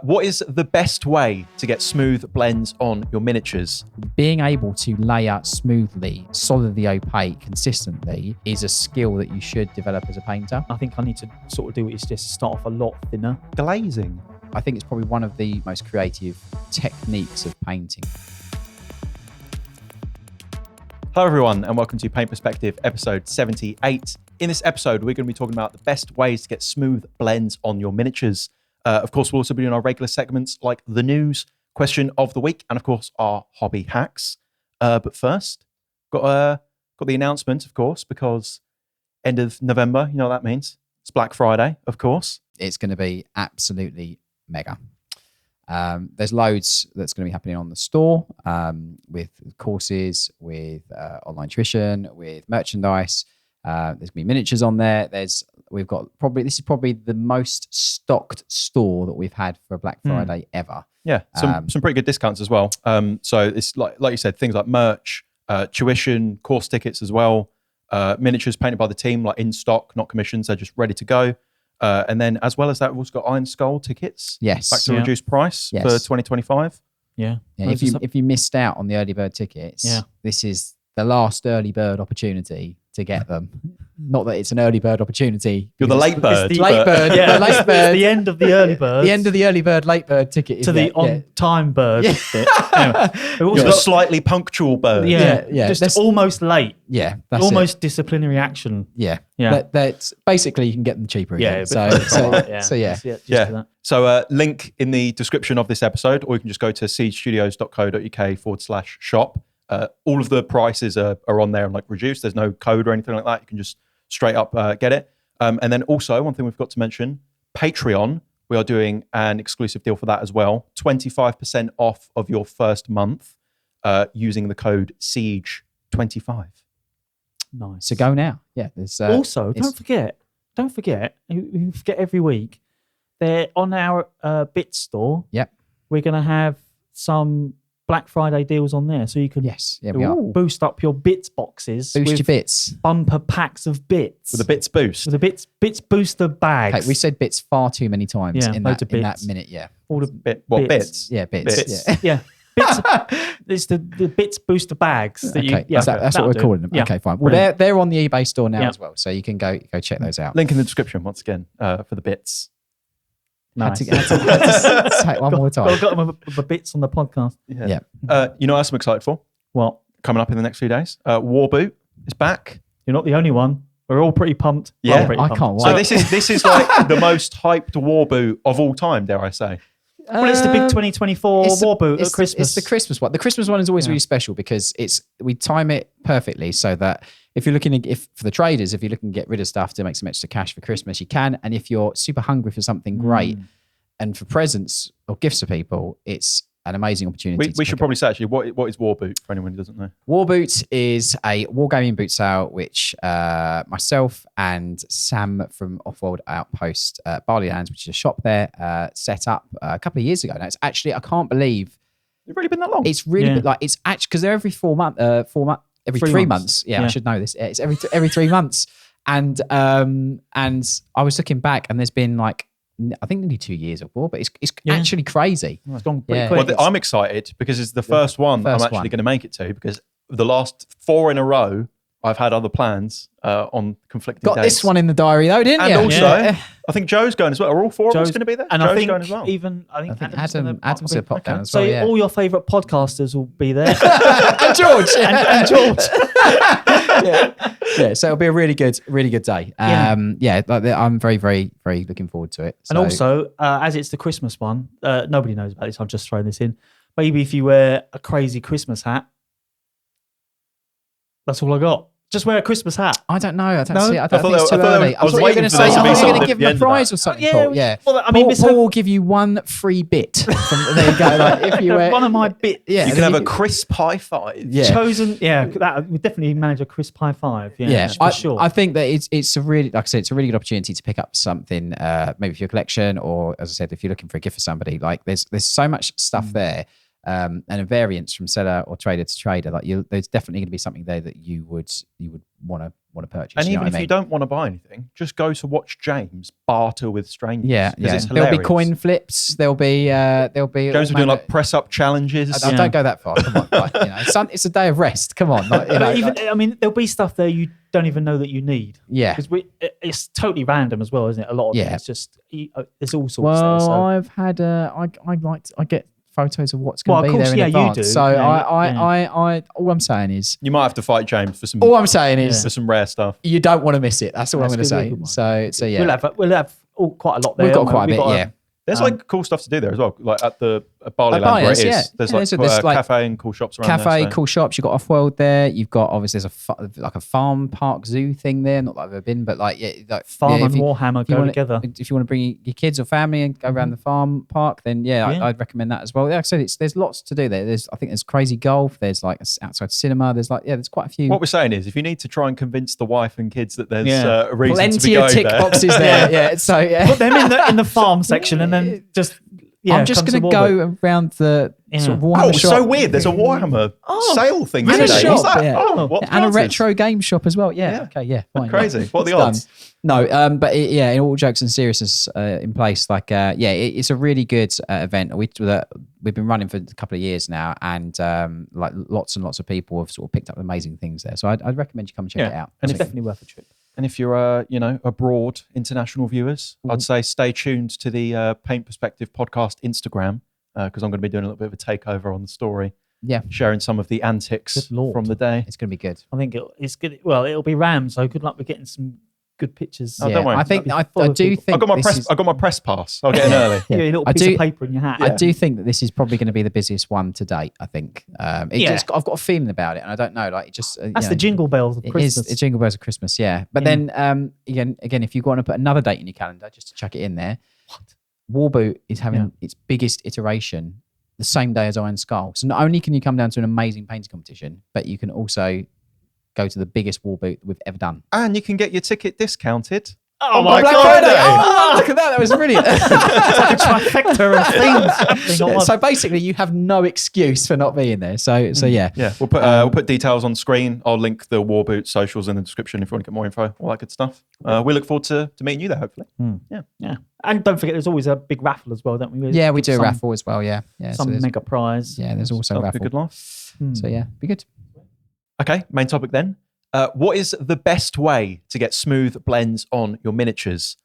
What is the best way to get smooth blends on your miniatures? Being able to layer smoothly, solidly opaque, consistently is a skill that you should develop as a painter. I think I need to sort of do what you suggest, start off a lot thinner. Glazing. I think it's probably one of the most creative techniques of painting. Hello everyone and welcome to Paint Perspective episode 78. In this episode, we're going to be talking about the best ways to get smooth blends on your miniatures. Of course, we'll also be doing our regular segments like the news, question of the week, and of course, our hobby hacks. But first, got the announcement, of course, because end of November, you know what that means. It's Black Friday, of course. It's going to be absolutely mega. There's loads that's going to be happening on the store with courses, with online tuition, with merchandise. There's going to be miniatures on there. This is probably the most stocked store that we've had for a Black Friday ever. Yeah, some pretty good discounts as well. So it's like you said, things like merch, tuition, course tickets as well, miniatures painted by the team, like in stock, not commissions. They're just ready to go. And then as well as that, we've also got Iron Skull tickets. Yes, back to reduced price for 2025. Yeah. If you missed out on the early bird tickets, this is the last early bird opportunity to get them. Not that it's an early bird opportunity. You're the late bird. Late bird. Yeah, the late bird. The end of the early bird. The end of the early bird, late bird ticket. To the on-time bird bit. Anyway, You're the slightly punctual bird. Yeah. Just almost late. Yeah. That's almost disciplinary action. Yeah. Yeah. That's basically you can get them cheaper again. Yeah. So link in the description of this episode, or you can just go to seedstudios.co.uk/shop. All of the prices are on there and like reduced. There's no code or anything like that. You can just straight up get it. And then also one thing we've got to mention, Patreon. We are doing an exclusive deal for that as well. 25% off of your first month using the code SIEGE25. Nice. So go now. Yeah. Also, don't forget, you forget every week, they're on our Bits store. Yep. We're going to have some Black Friday deals on there, so you can boost up your bits boxes. Boost your bits. Bumper packs of bits. With a bits boost. With a bits booster bags. Okay, we said bits far too many times in that minute. Yeah. All the bits? Yeah, bits. Bits. Yeah. Bits. It's the bits booster bags. That's what we're calling them. Yeah. Okay, fine. Well, they're on the eBay store now as well, so you can go check those out. Link in the description once again for the bits. Nice. Had to say it one more time. I've got them with bits on the podcast. Yeah. You know what else I'm excited for? What? Coming up in the next few days. Warboot is back. You're not the only one. We're all pretty pumped. Yeah. I can't wait. So this is like the most hyped Warboot of all time, dare I say. Well, it's the big 2024 Warboot at Christmas. It's the Christmas one. The Christmas one is always really special because we time it perfectly so that if you're looking for the traders, if you're looking to get rid of stuff to make some extra cash for Christmas, you can. And if you're super hungry for something great and for presents or gifts for people, it's an amazing opportunity. We should probably say actually what is Warboot for anyone who doesn't know. Warboot is a wargaming boot sale which myself and Sam from Offworld Outpost Barleylands, which is a shop there, set up a couple of years ago. Now it's actually, I can't believe it's really been that long. It's really been, like, it's actually because they're every 3 months. Yeah, I should know this. It's every 3 months, and I was looking back, and there's been like, I think nearly 2 years of war, but it's actually crazy. It's gone pretty quick. Well, I'm excited because it's the first one I'm actually going to make it to, because the last 4 in a row, I've had other plans on conflicting dates. Got this one in the diary though, didn't you? And also, I think Joe's going as well. Are all 4 of us going to be there? And Joe's I think going as well. I think Adam's going to pop down as well. So all your favourite podcasters will be there. And George. and George. Yeah, so it'll be a really good day. I'm very, very, very looking forward to it. So. And also, as it's the Christmas one, nobody knows about this, I'll just throw this in. Maybe if you wear a crazy Christmas hat, that's all I got. Just wear a Christmas hat. I don't know. I think it's too early. I was thought you were going to say, you're going to give them a prize or something. Yeah. Well, I mean, Paul will give you one free bit. There you go. Like, if you wear one of my bits. Yeah, you can have a crisp high five. Yeah. Chosen. Yeah, that we definitely manage a crisp high five. Yeah, for sure. I think that it's a really, like I said, it's a really good opportunity to pick up something, maybe for your collection, or as I said, if you're looking for a gift for somebody. Like there's so much stuff there. and a variance from seller or trader to trader. Like there's definitely going to be something there that you would want to purchase. And you know even what if I mean? you don't want to buy anything, just go to watch James barter with strangers. Yeah. It's There'll be hilarious. coin flips. There'll be. James all will doing manner- like press up challenges. I don't go that far. Come on, like, it's a day of rest. Come on, like, But even, I mean, there'll be stuff there you don't even know that you need. yeah. Because it's totally random as well, isn't it? A lot of Yeah. it, it's just there's all sorts. Well, there, so. I've had I get photos of what's going to Well, be of course, there in yeah, you advance. do. So Yeah, I all I'm saying is You might have to fight James for some some rare stuff. you don't want to miss it. That's all I'm That's going to gonna be a say. good So yeah, we'll have quite a lot there. we've got haven't quite a we? bit. We've got Yeah. There's like cool stuff to do there as well. Like at the Barleyland where it Barleylands, is. yeah. There's Yeah, like there's a like cafe and cool shops around Cafe, there. So. cool shops. You've got Off-World there. You've got obviously there's like a farm park zoo thing there. Not that I've ever been, but like Farm yeah, and Warhammer go together. If you want to bring your kids or family and go around the farm park, then I'd recommend that as well. Like I said, there's lots to do there. I think there's crazy golf. There's like outside cinema. There's there's quite a few. What we're saying is, if you need to try and convince the wife and kids that there's a reason to be plenty going of tick there. boxes there. Yeah. So yeah. Put them in the farm section and then just. Yeah, I'm just going to go around the sort of Oh, Warhammer it's shop. so weird. There's a Warhammer sale thing And a today. shop, What's that? yeah. Oh, what and a chances? retro game shop as well. Yeah. Okay. Yeah. Fine, Crazy. yeah. What are the It's odds? done. No, but in all jokes and seriousness in place, it's a really good event. We've been running for a couple of years now, and like lots and lots of people have sort of picked up amazing things there. So I'd recommend you come and check it out. And I it's think. definitely worth a trip. And if you're, abroad international viewers, I'd say stay tuned to the Paint Perspective podcast Instagram because I'm going to be doing a little bit of a takeover on the story, Yeah, sharing some of the antics Good Lord. from the day. it's going to be good. I think it's good. Well, it'll be Ram, so good luck with getting some good pictures. Oh, don't worry. I think That'd I be full of do people. think I got my this press. is- I got my press pass. I'll get in early. Yeah, a little I piece do- of paper in your hat. I do think that this is probably going to be the busiest one to date. I think I've got a feeling about it, and I don't know. Like, it just That's the jingle bells of It Christmas. is. It's Jingle Bells of Christmas, yeah. But then again, if you want to put another date in your calendar, just to chuck it in there, Warboot is having its biggest iteration the same day as Iron Skull. So not only can you come down to an amazing painting competition, but you can also go to the biggest Warboot we've ever done. And you can get your ticket discounted. Oh my my God. God! Oh, look at that! That was brilliant. It's like a trifecta of things happening at once. So basically, you have no excuse for not being there. So yeah. Yeah, we'll put details on screen. I'll link the Warboot socials in the description if you want to get more info, all that good stuff. We look forward to meeting you there, hopefully. Yeah, and don't forget, there's always a big raffle as well, don't we? Yeah, we do a Some- raffle as well. Yeah. Some so there's- mega prize. Yeah, there's also a That'll be a raffle. good laugh. So yeah, be good. Okay, main topic then. What is the best way to get smooth blends on your miniatures?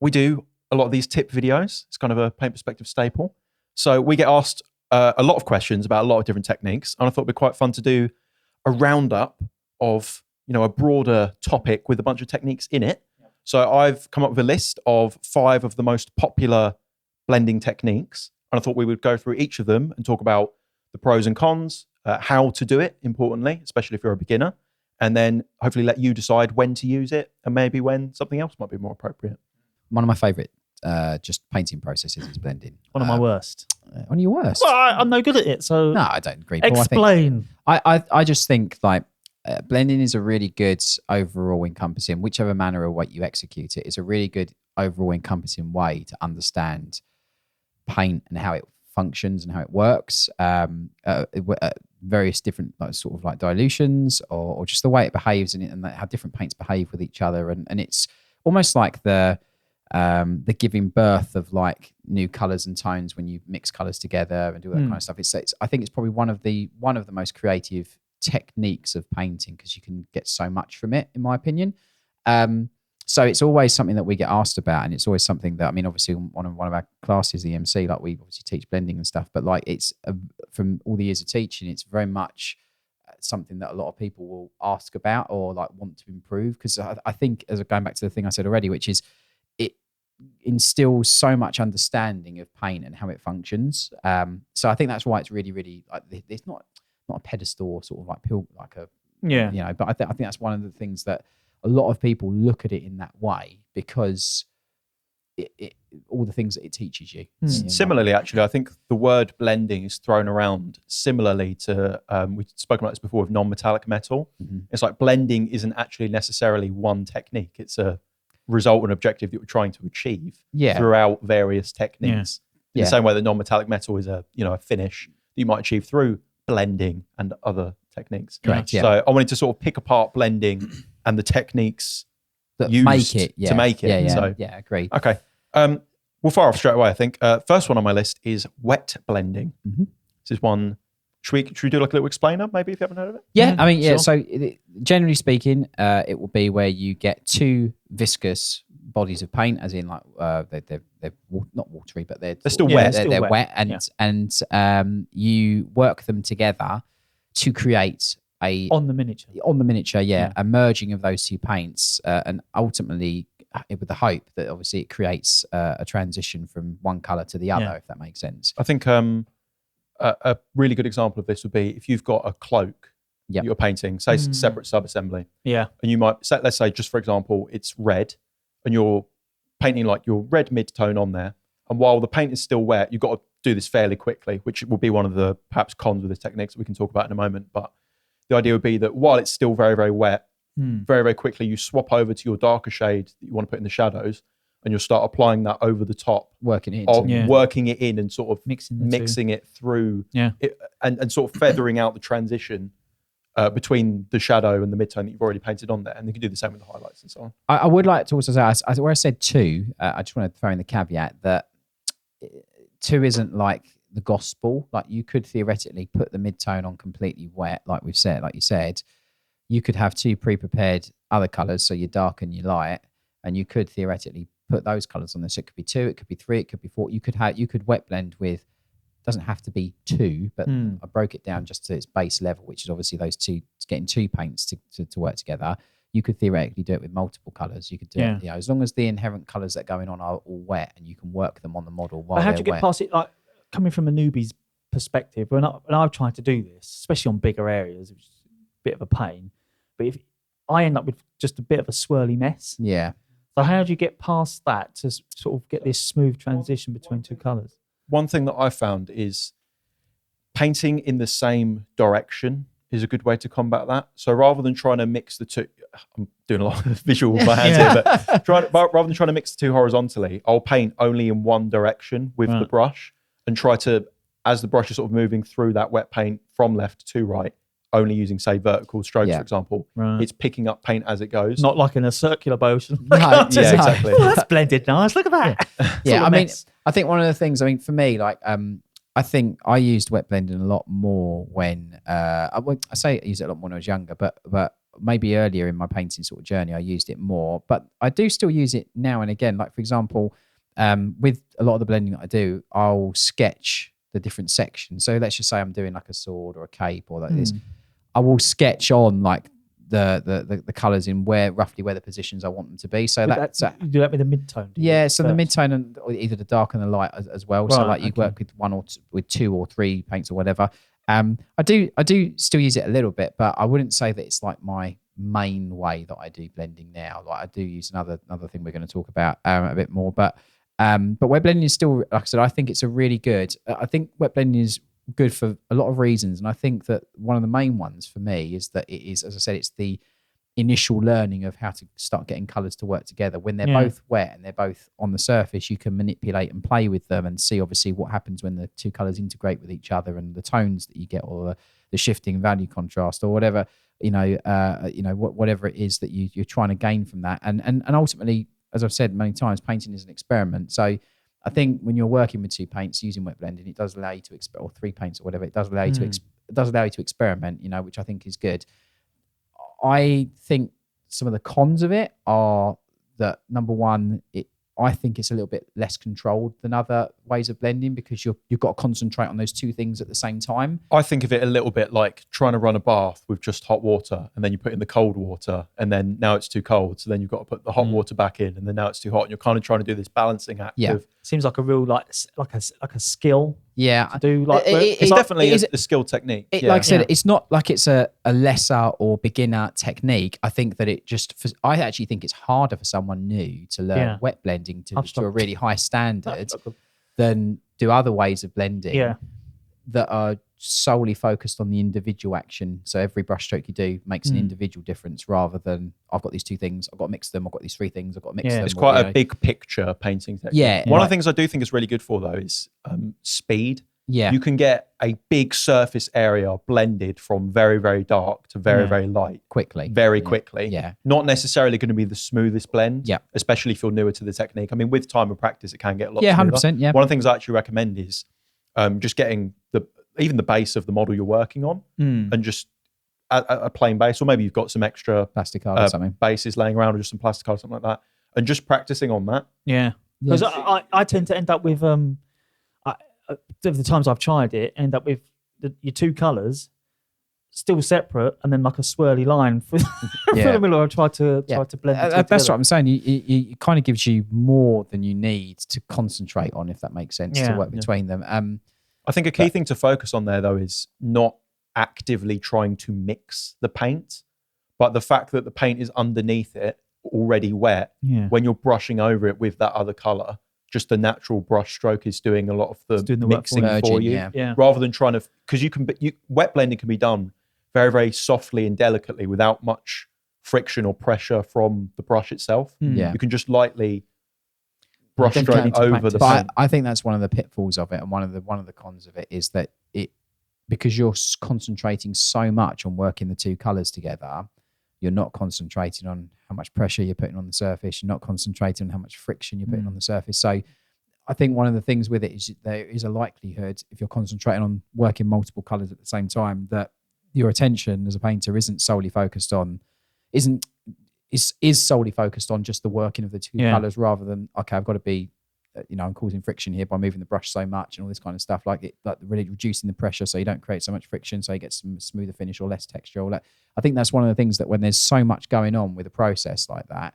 We do a lot of these tip videos. It's kind of a Paint Perspective staple. So we get asked a lot of questions about a lot of different techniques. And I thought it'd be quite fun to do a roundup of, a broader topic with a bunch of techniques in it. So I've come up with a list of 5 of the most popular blending techniques. And I thought we would go through each of them and talk about the pros and cons, how to do it, importantly, especially if you're a beginner, and then hopefully let you decide when to use it and maybe when something else might be more appropriate. One of my favourite just painting processes is blending. One of my worst. One of your worst? Well, I'm no good at it, so No, I don't agree. Paul. explain. I just think like blending is a really good overall encompassing, whichever manner or way you execute it, is a really good overall encompassing way to understand paint and how it functions and how it works. Various different sort of like dilutions or just the way it behaves and how different paints behave with each other. And it's almost like the giving birth of like new colors and tones when you mix colors together and do that kind of stuff. I think it's probably one of the most creative techniques of painting because you can get so much from it, in my opinion. So it's always something that we get asked about, and it's always something that, I mean, obviously one of our classes, the MC, like we obviously teach blending and stuff, but like it's from all the years of teaching, it's very much something that a lot of people will ask about or like want to improve. Because I think, as going back to the thing I said already, which is it instills so much understanding of paint and how it functions. So I think that's why it's really, really like it's not a pedestal or sort of like but I think that's one of the things that a lot of people look at it in that way because it all the things that it teaches you. Similarly, actually, I think the word blending is thrown around similarly to, we've spoken about this before with non-metallic metal. It's like blending isn't actually necessarily one technique. It's a result and objective that we're trying to achieve throughout various techniques. In the same way that non-metallic metal is a finish, you might achieve through blending and other techniques. Correct, yeah. So I wanted to sort of pick apart blending and the techniques That used make it, to make it. Yeah, So, agreed. okay. We'll fire off straight away, I think. First one on my list is wet blending. Mm-hmm. This is one. Should we do like a little explainer, maybe, if you haven't heard of it? Yeah, I mean, yeah. Sure. So generally speaking, it will be where you get two viscous bodies of paint, as in like they're not watery, but they're still wet. They're wet, and you work them together to create on the miniature, a merging of those two paints, and ultimately with the hope that obviously it creates a transition from one color to the other, if that makes sense. I think a really good example of this would be if you've got a cloak that you're painting, say separate sub-assembly. Yeah. And you might, let's say, just for example, it's red and you're painting like your red mid-tone on there. And while the paint is still wet, you've got to do this fairly quickly, which will be one of the perhaps cons with this technique that we can talk about in a moment. But the idea would be that while it's still very, very wet, very, very quickly you swap over to your darker shade that you want to put in the shadows, and you'll start applying that over the top, working it in and sort of mixing it through, it, and sort of feathering out the transition between the shadow and the midtone that you've already painted on there. And you can do the same with the highlights and so on. I would like to also say, where I said two, I just want to throw in the caveat that two isn't like the gospel. Like you could theoretically put the midtone on completely wet, like you said. You could have two pre-prepared other colors, so your dark and your light, and you could theoretically put those colors on there. So it could be 2, it could be 3, it could be 4. You could wet blend with, doesn't have to be 2, but I broke it down just to its base level, which is obviously those two, getting 2 paints to work together. You could theoretically do it with multiple colors. You could do it, as long as the inherent colors that are going on are all wet, and you can work them on the model while how do you get past it? Like coming from a newbie's perspective, when I've tried to do this, especially on bigger areas, which is a bit of a pain. But if I end up with just a bit of a swirly mess. Yeah. So how do you get past that to sort of get this smooth transition between two colours? One thing that I found is painting in the same direction is a good way to combat that. So rather than trying to mix the two, I'm doing a lot of visual with my hands here, but rather than trying to mix the two horizontally, I'll paint only in one direction with the brush and try to, as the brush is sort of moving through that wet paint from left to right, only using, say, vertical strokes, for example. Right. It's picking up paint as it goes. Not like in a circular motion. Exactly. Oh, that's blended nice. Look at that. Yeah, I mean, I think one of the things, for me, like, I think I used wet blending a lot more when, I say I used it a lot more when I was younger, but maybe earlier in my painting sort of journey, I used it more. But I do still use it now and again. Like, for example, with a lot of the blending that I do, I'll sketch the different sections. So let's just say I'm doing like a sword or a cape or like this. I will sketch on like the colours in roughly where the positions I want them to be. So you do that with the mid-tone. So the mid-tone and either the dark and the light as well. Right, so like you work with 2 or 3 paints or whatever. I do still use it a little bit, but I wouldn't say that it's like my main way that I do blending now. Like I do use another thing we're going to talk about a bit more, but wet blending is still, like I said, I think it's a really good. I think wet blending is good for a lot of reasons, and I think that one of the main ones for me is that it is, as I said, it's the initial learning of how to start getting colors to work together. When they're both wet and they're both on the surface, you can manipulate and play with them and see obviously what happens when the two colors integrate with each other and the tones that you get, or the shifting value contrast, or whatever whatever it is that you're trying to gain from that. And ultimately, as I've said many times, painting is an experiment. So I think when you're working with 2 paints using wet blending, it does allow you to or 3 paints or whatever. It does allow you to experiment, which I think is good. I think some of the cons of it are that, number one, I think it's a little bit less controlled than other ways of blending because you've got to concentrate on those 2 things at the same time. I think of it a little bit like trying to run a bath with just hot water, and then you put in the cold water, and then now it's too cold, so then you've got to put the hot water back in, and then now it's too hot, and you're kind of trying to do this balancing act. Yeah, seems like a real like a skill. Yeah, to do like it's definitely a skill technique. Like I said, it's not like it's a lesser or beginner technique. I think that I actually think it's harder for someone new to learn wet blending to a really high standard than do other ways of blending that are solely focused on the individual action. So every brush stroke you do makes an individual difference, rather than I've got these 2 things, I've got to mix them, I've got these 3 things, I've got to mix them. It's quite a big picture painting technique. Yeah. One of the things I do think is really good for though is speed. Yeah. you can get a big surface area blended from very, very dark to very, very light quickly. very quickly. Yeah. Not necessarily going to be the smoothest blend, Yeah. especially if you're newer to the technique. I mean, with time and practice, it can get a lot Yeah, smoother. 100%. Yeah. One of the things I actually recommend is just getting even the base of the model you're working on and just a plain base, or maybe you've got some extra Plastic card or something. bases laying around, or just some plastic card or something like that, and just practicing on that. Yeah. Because I tend to end up with the times I've tried it, end up with your two colours still separate, and then like a swirly line for the middle. I try to blend. That's what I'm saying. It kind of gives you more than you need to concentrate on, if that makes sense, to work between them. I think a key thing to focus on there, though, is not actively trying to mix the paint, but the fact that the paint is underneath it already wet. When you're brushing over it with that other colour, just the natural brush stroke is doing a lot of the mixing for you, rather than trying to, because wet blending can be done very, very softly and delicately without much friction or pressure from the brush itself. You can just lightly brush stroke over the paint. I think that's one of the pitfalls of it, and one of the cons of it is that because you're concentrating so much on working the two colours together, you're not concentrating on how much pressure you're putting on the surface. You're not concentrating on how much friction you're putting on the surface. So I think one of the things with it is there is a likelihood, if you're concentrating on working multiple colours at the same time, that your attention as a painter isn't solely focused on solely focused on just the working of the two colours, rather than, okay, I've got to be, I'm causing friction here by moving the brush so much and all this kind of stuff, like really reducing the pressure so you don't create so much friction, so you get some smoother finish or less texture. I think that's one of the things that when there's so much going on with a process like that,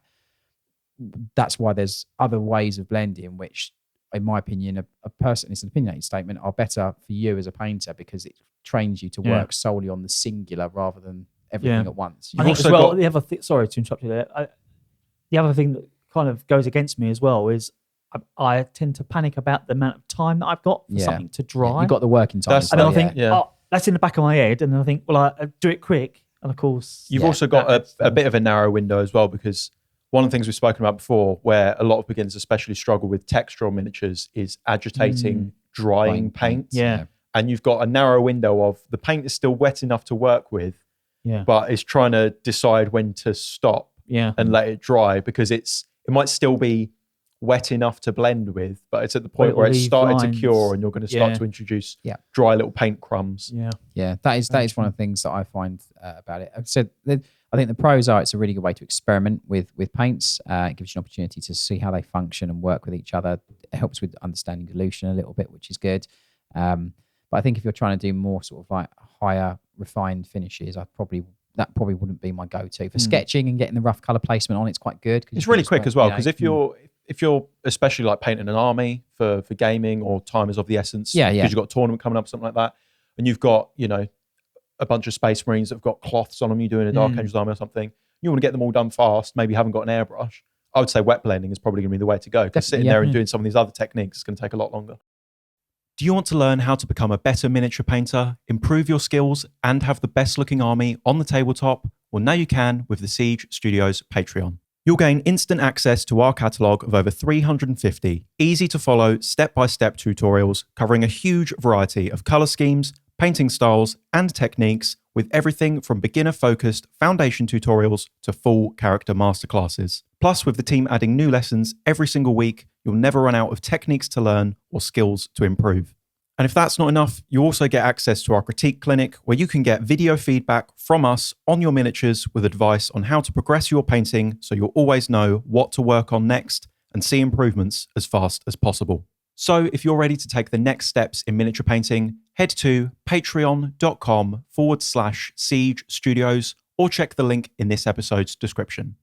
that's why there's other ways of blending, which, in my opinion, a person, it's an opinionated statement, are better for you as a painter, because it trains you to work solely on the singular rather than everything at once. I think as well, the other sorry to interrupt you there. The other thing that kind of goes against me as well is I tend to panic about the amount of time that I've got for something to dry. You've got the working time. And then I think, that's in the back of my head. And then I think, well, I do it quick. And of course, you've also got a bit of a narrow window as well, because one of the things we've spoken about before, where a lot of beginners especially struggle with textural miniatures, is agitating, drying paint. And you've got a narrow window of the paint is still wet enough to work with, but it's trying to decide when to stop and let it dry, because it might still be wet enough to blend with, but it's at the point where it's started to cure, and you're going to start to introduce dry little paint crumbs. That is one of the things that I find about it. I've said, I think the pros are, it's a really good way to experiment with paints. It gives you an opportunity to see how they function and work with each other. It helps with understanding dilution a little bit, which is good. But I think if you're trying to do more sort of like higher refined finishes, that probably wouldn't be my go-to. For sketching and getting the rough colour placement on, it's quite good. It's really quick as well, because if you're especially like painting an army for gaming, or time is of the essence, because you've got a tournament coming up, something like that, and you've got, a bunch of Space Marines that have got cloths on them, you're doing a Dark Angels army or something, you want to get them all done fast, maybe you haven't got an airbrush, I would say wet blending is probably going to be the way to go, because sitting there and doing some of these other techniques is going to take a lot longer. Do you want to learn how to become a better miniature painter, improve your skills, and have the best looking army on the tabletop? Well, now you can with the Siege Studios Patreon. You'll gain instant access to our catalogue of over 350 easy to follow step-by-step tutorials covering a huge variety of colour schemes, painting styles and techniques, with everything from beginner-focused foundation tutorials to full character masterclasses. Plus, with the team adding new lessons every single week, you'll never run out of techniques to learn or skills to improve. And if that's not enough, you also get access to our critique clinic, where you can get video feedback from us on your miniatures with advice on how to progress your painting, so you'll always know what to work on next and see improvements as fast as possible. So if you're ready to take the next steps in miniature painting, head to patreon.com/Siege Studios, or check the link in this episode's description.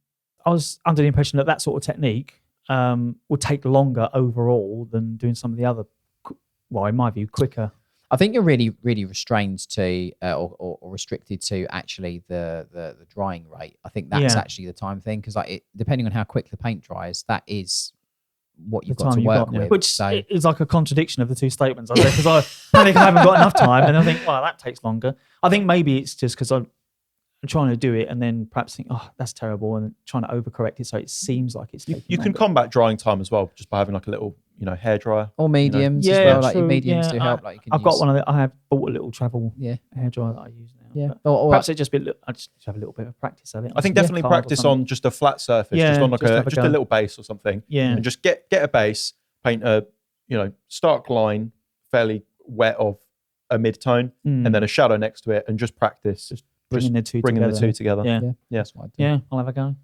I was under the impression that sort of technique would take longer overall than doing some of the other, well, in my view, quicker. I think you're really, really restrained to or restricted to actually the drying rate. I think that's actually the time thing, because depending on how quick the paint dries, that is what you've got to work with. Which is like a contradiction of the two statements, I think, because I panic I haven't got enough time, and I think, well, that takes longer. I think maybe it's just because and trying to do it, and then perhaps think, oh, that's terrible, and trying to overcorrect it so it seems like it's taking You can longer. combat drying time as well, just by having like a little, hairdryer. Or mediums Yeah, as well. Like true, your mediums yeah. do help. Like you can I've got use- one of the. I have bought a little travel Yeah. hairdryer that I use now. Yeah. but Or perhaps it just be. I just have a little bit of practice of it. I think on some definitely card or practice something. on just a flat surface, Yeah, just on like just have a just a go. little base or something. Yeah. And just get a base, paint a stark line, fairly wet of a mid-tone, and then a shadow next to it, and just practice. Just bringing the two bringing together. the two together. Yeah. Yeah. Yeah. That's what I do. Yeah, I'll have a go.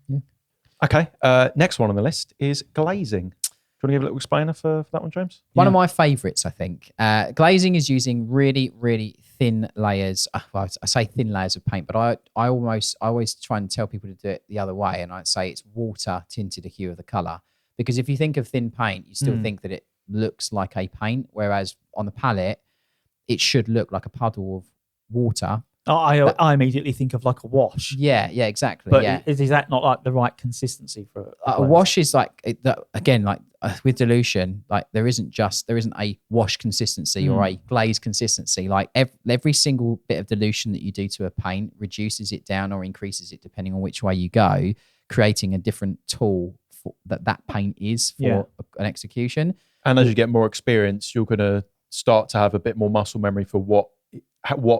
Okay. Next one on the list is glazing. Do you want to give a little explainer for that one, James? One of my favorites, I think. Glazing is using really, really thin layers. Well, I say thin layers of paint, but I always try and tell people to do it the other way. And I'd say it's water tinted the hue of the color. Because if you think of thin paint, you still think that it looks like a paint, whereas on the palette, it should look like a puddle of water. I immediately think of like a wash. Yeah, exactly. But yeah. is that not like the right consistency for A glaze? wash is like again, like with dilution, like there isn't a wash consistency or a glaze consistency. Like every single bit of dilution that you do to a paint reduces it down or increases it depending on which way you go, creating a different tool for that paint is for an execution. And as you get more experience, you're going to start to have a bit more muscle memory for what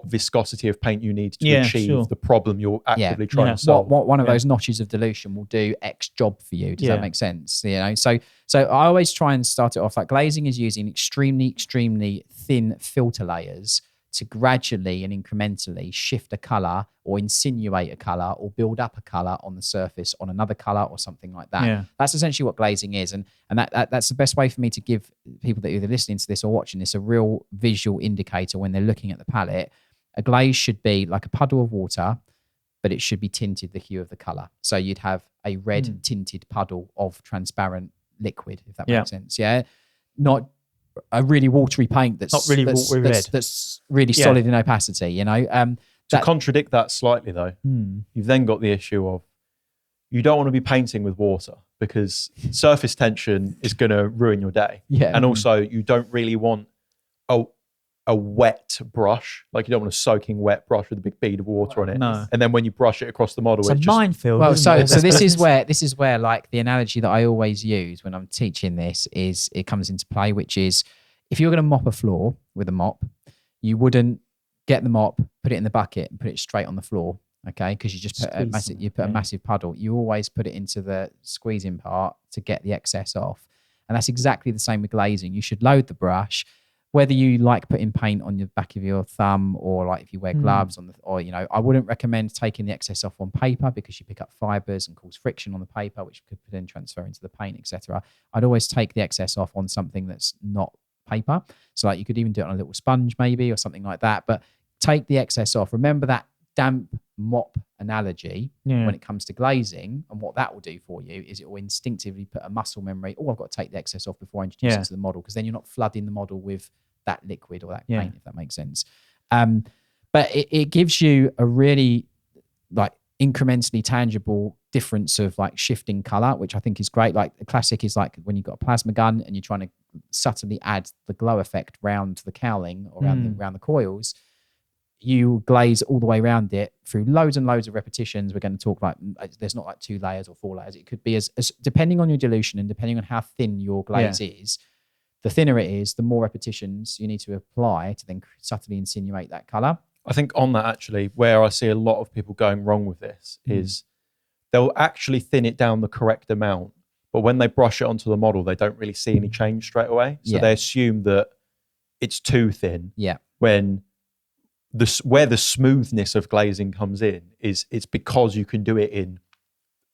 viscosity of paint you need to achieve the problem you're actively trying to solve. What one of those notches of dilution will do X job for you. Does that make sense? So I always try and start it off like glazing is using extremely, extremely thin filter layers to gradually and incrementally shift a color or insinuate a color or build up a color on the surface on another color or something like that. Yeah. That's essentially what glazing is. And that's the best way for me to give people that are either listening to this or watching this a real visual indicator when they're looking at the palette. A glaze should be like a puddle of water, but it should be tinted the hue of the color. So you'd have a red tinted puddle of transparent liquid, if that makes sense. Yeah. Not a really watery paint that's not really watery red. That's really solid in opacity, To contradict that slightly though, you've then got the issue of you don't want to be painting with water because surface tension is going to ruin your day. Yeah. And also you don't really want a wet brush. Like you don't want a soaking wet brush with a big bead of water on it. No. And then when you brush it across the model, It's a minefield. Well, isn't it? so this is where like the analogy that I always use when I'm teaching this is it comes into play, which is if you're going to mop a floor with a mop, you wouldn't get the mop, put it in the bucket, and put it straight on the floor. Okay, because you just put a massive puddle. You always put it into the squeezing part to get the excess off, and that's exactly the same with glazing. You should load the brush. Whether you like putting paint on the back of your thumb or like if you wear gloves I wouldn't recommend taking the excess off on paper because you pick up fibers and cause friction on the paper, which could then transfer into the paint, etc. I'd always take the excess off on something that's not paper. So like you could even do it on a little sponge maybe or something like that, but take the excess off. Remember that damp mop analogy when it comes to glazing, and what that will do for you is it will instinctively put a muscle memory. Oh, I've got to take the excess off before I introduce it to the model, because then you're not flooding the model with that liquid or that paint, if that makes sense. But it gives you a really like incrementally tangible difference of like shifting color, which I think is great. Like the classic is like when you've got a plasma gun and you're trying to subtly add the glow effect round the cowling or around the coils. You glaze all the way around it through loads and loads of repetitions. We're going to talk like there's not like 2 layers or 4 layers. It could be as depending on your dilution and depending on how thin your glaze is. The thinner it is, the more repetitions you need to apply to then subtly insinuate that color. I think on that actually, where I see a lot of people going wrong with this is they'll actually thin it down the correct amount, but when they brush it onto the model, they don't really see any change straight away. So they assume that it's too thin. Yeah. When where the smoothness of glazing comes in is it's because you can do it in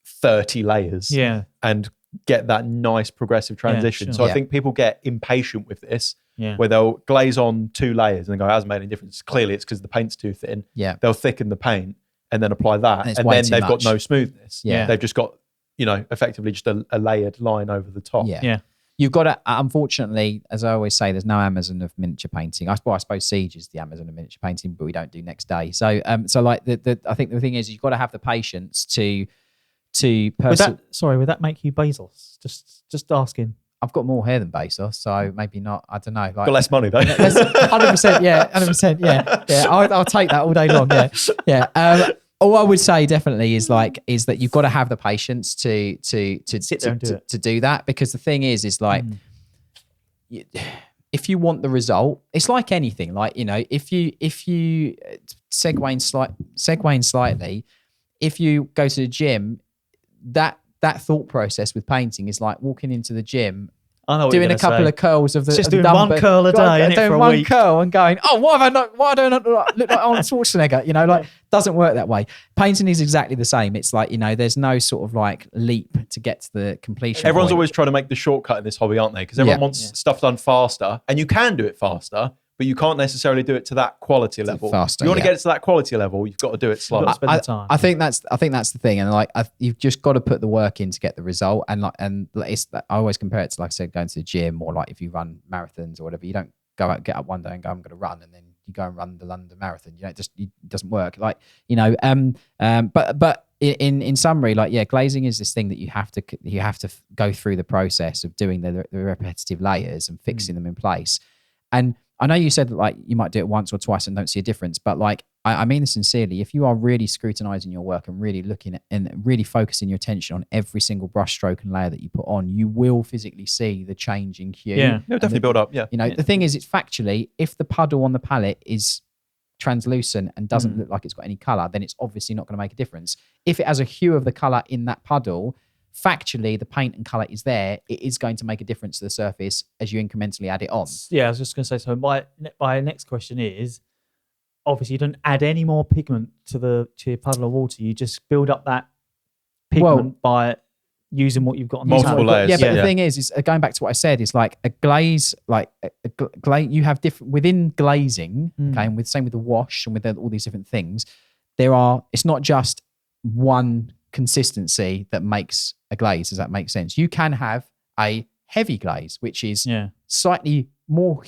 30 layers and get that nice progressive transition. So I think people get impatient with this, where they'll glaze on 2 layers and then go, it hasn't made any difference. Clearly it's because the paint's too thin. Yeah. They'll thicken the paint and then apply that. And then they've got no smoothness. Yeah. They've just got, effectively just a layered line over the top. Yeah. You've got to, unfortunately, as I always say, there's no Amazon of miniature painting. I suppose Siege is the Amazon of miniature painting, but we don't do next day. So, like I think the thing is, you've got to have the patience to would that make you Bezos? Just asking. I've got more hair than Bezos, so maybe not. I don't know. Like, Got less money though. 100%, yeah, 100%, yeah. I'll take that all day long. Yeah. all I would say definitely is that you've got to have the patience to Sit there and do it. to do that, because the thing is like if you want the result, it's like anything. Like, you know, if you segueing slightly, if you go to the gym, that thought process with painting is like walking into the gym, I know what doing you're a couple gonna say. of curls of the Just of the doing one dumbbell, curl a day, innit, doing for a one week. curl and going, oh, why don't I look like Arnold Schwarzenegger? You know, like, doesn't work that way. Painting is exactly the same. It's like, you know, there's no sort of like leap to get to the completion. Everyone's point. always trying to make the shortcut in this hobby, aren't they? Because everyone wants stuff done faster, and you can do it faster, but you can't necessarily do it to that quality level. Faster, you want to get it to that quality level, you've got to do it slow. You've got to spend the time. I think that's the thing, and like you've just got to put the work in to get the result. And I always compare it to, like I said, going to the gym, or like if you run marathons or whatever. You don't get up one day and go, I'm going to run, and then you go and run the London Marathon. You know, it doesn't work. Like, you know, but in summary, like, yeah, glazing is this thing that you have to go through the process of doing the repetitive layers and fixing them in place. And I know you said that, like, you might do it once or twice and don't see a difference, but like, I mean this sincerely. If you are really scrutinizing your work and really looking at and really focusing your attention on every single brush stroke and layer that you put on, you will physically see the change in hue. Yeah, It'll definitely build up. Yeah. You know, the thing is, it's factually, if the puddle on the palette is translucent and doesn't look like it's got any color, then it's obviously not going to make a difference. If it has a hue of the color in that puddle, factually, the paint and color is there. It is going to make a difference to the surface as you incrementally add it on. Yeah, I was just going to say, so my next question is, obviously you don't add any more pigment to your puddle of water. You just build up that pigment by using what you've got on Multiple the layers. Yeah, but the thing is going back to what I said, is like a glaze, like you have different within glazing, okay, and same with the wash and with all these different things. It's not just one consistency that makes a glaze. Does that make sense? You can have a heavy glaze, which is slightly more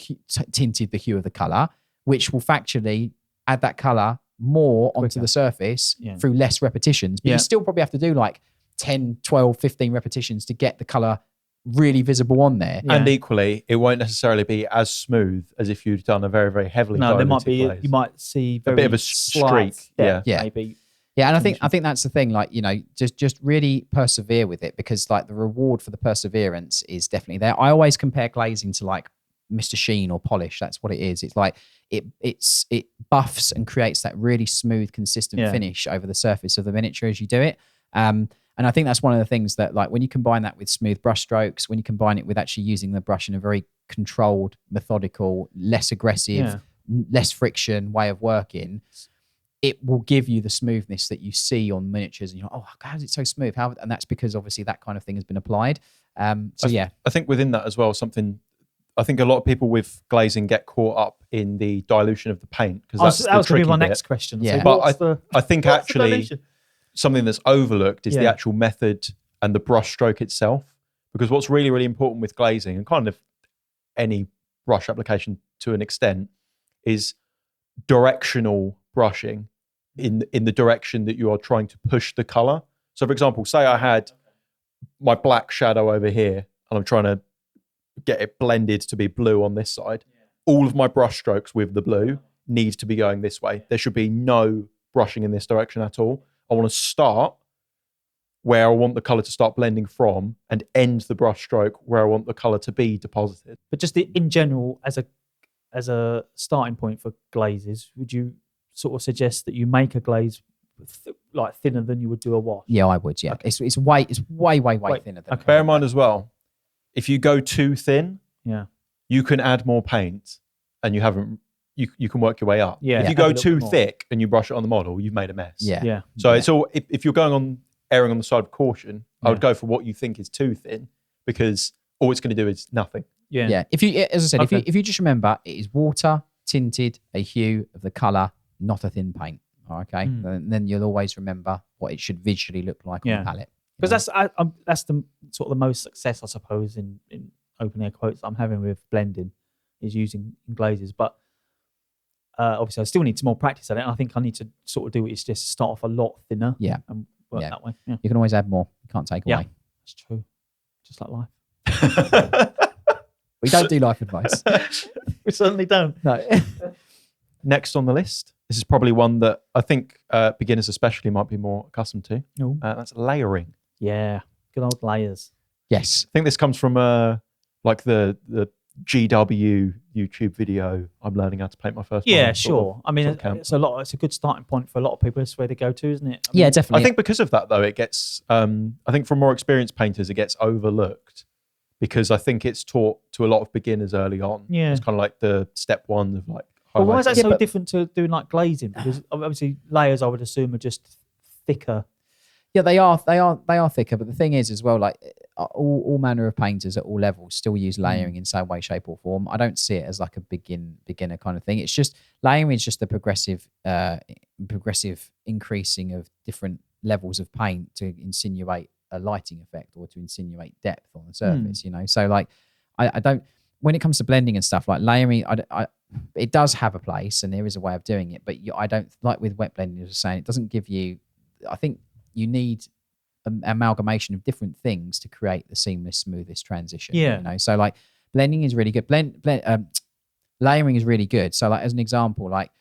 tinted the hue of the color, which will factually add that color more onto the surface through less repetitions. But you still probably have to do like 10, 12, 15 repetitions to get the color really visible on there. And equally, it won't necessarily be as smooth as if you'd done a very, very heavily No, there might diluted be, glaze. you might see a bit of a slight streak. depth, Yeah. maybe. Yeah, and I think that's the thing. Like, you know, just really persevere with it, because like the reward for the perseverance is definitely there. I always compare glazing to like Mr. Sheen or polish. That's what it is. It's like it buffs and creates that really smooth, consistent finish over the surface of the miniature as you do it. And I think that's one of the things that, like, when you combine that with smooth brush strokes, when you combine it with actually using the brush in a very controlled, methodical, less aggressive, less friction way of working, it will give you the smoothness that you see on miniatures. And you're like, oh, how is it so smooth? And that's because obviously that kind of thing has been applied. I think within that as well, I think a lot of people with glazing get caught up in the dilution of the paint, because that was going to be my bit. next question. Yeah. So But I think actually something that's overlooked is the actual method and the brush stroke itself. Because what's really, really important with glazing, and kind of any brush application to an extent, is directional brushing in the direction that you are trying to push the color. So for example, say I had my black shadow over here and I'm trying to get it blended to be blue on this side. All of my brush strokes with the blue need to be going this way. There should be no brushing in this direction at all. I want to start where I want the color to start blending from and end the brush stroke where I want the color to be deposited. But just in general, as a starting point for glazes, would you sort of suggest that you make a glaze like thinner than you would do a wash? Yeah, I would. Yeah, okay. It's way thinner than. Okay. Bear in mind as well, if you go too thin, you can add more paint, and you can work your way up. Yeah. If you go too thick and you brush it on the model, you've made a mess. Yeah. So it's all, if you're erring on the side of caution, I would go for what you think is too thin, because all it's going to do is nothing. Yeah. Yeah. If you, as I said, if you just remember, it is water tinted a hue of the color, not a thin paint. Okay. And then you'll always remember what it should visually look like on the palette. Because that's the sort of the most success, I suppose, in open air quotes I'm having with blending, is using glazes. But obviously, I still need some more practice at it. And I think I need to sort of do it. Is just start off a lot thinner. Yeah. And work that way. Yeah. You can always add more. You can't take away. That's true. Just like life. We don't do life advice. We certainly don't. No. Next on the list, This is probably one that I think beginners especially might be more accustomed to. Oh. That's layering. Yeah, good old layers. Yes. I think this comes from like the GW YouTube video. I'm learning how to paint my first. Yeah, model, sure. I mean, camp. it's a good starting point for a lot of people. It's where they go to, isn't it? Yeah, definitely. I think because of that, though, it gets. I think for more experienced painters, it gets overlooked because I think it's taught to a lot of beginners early on. Yeah. It's kind of like the step one of like. But why is that highlighting. so different to doing like glazing? Because obviously layers, I would assume, are just thicker. Yeah, they are thicker. But the thing is, as well, like all manner of painters at all levels still use layering in some way, shape, or form. I don't see it as like a beginner kind of thing. It's just layering is just the progressive increasing of different levels of paint to insinuate a lighting effect or to insinuate depth on the surface. You know, so like I don't. When it comes to blending and stuff, like layering, it does have a place and there is a way of doing it. But I don't like with wet blending. As I was saying, it doesn't give you. I think you need an amalgamation of different things to create the seamless, smoothest transition. Yeah. You know, so like blending is really good. Layering is really good. So like as an example, like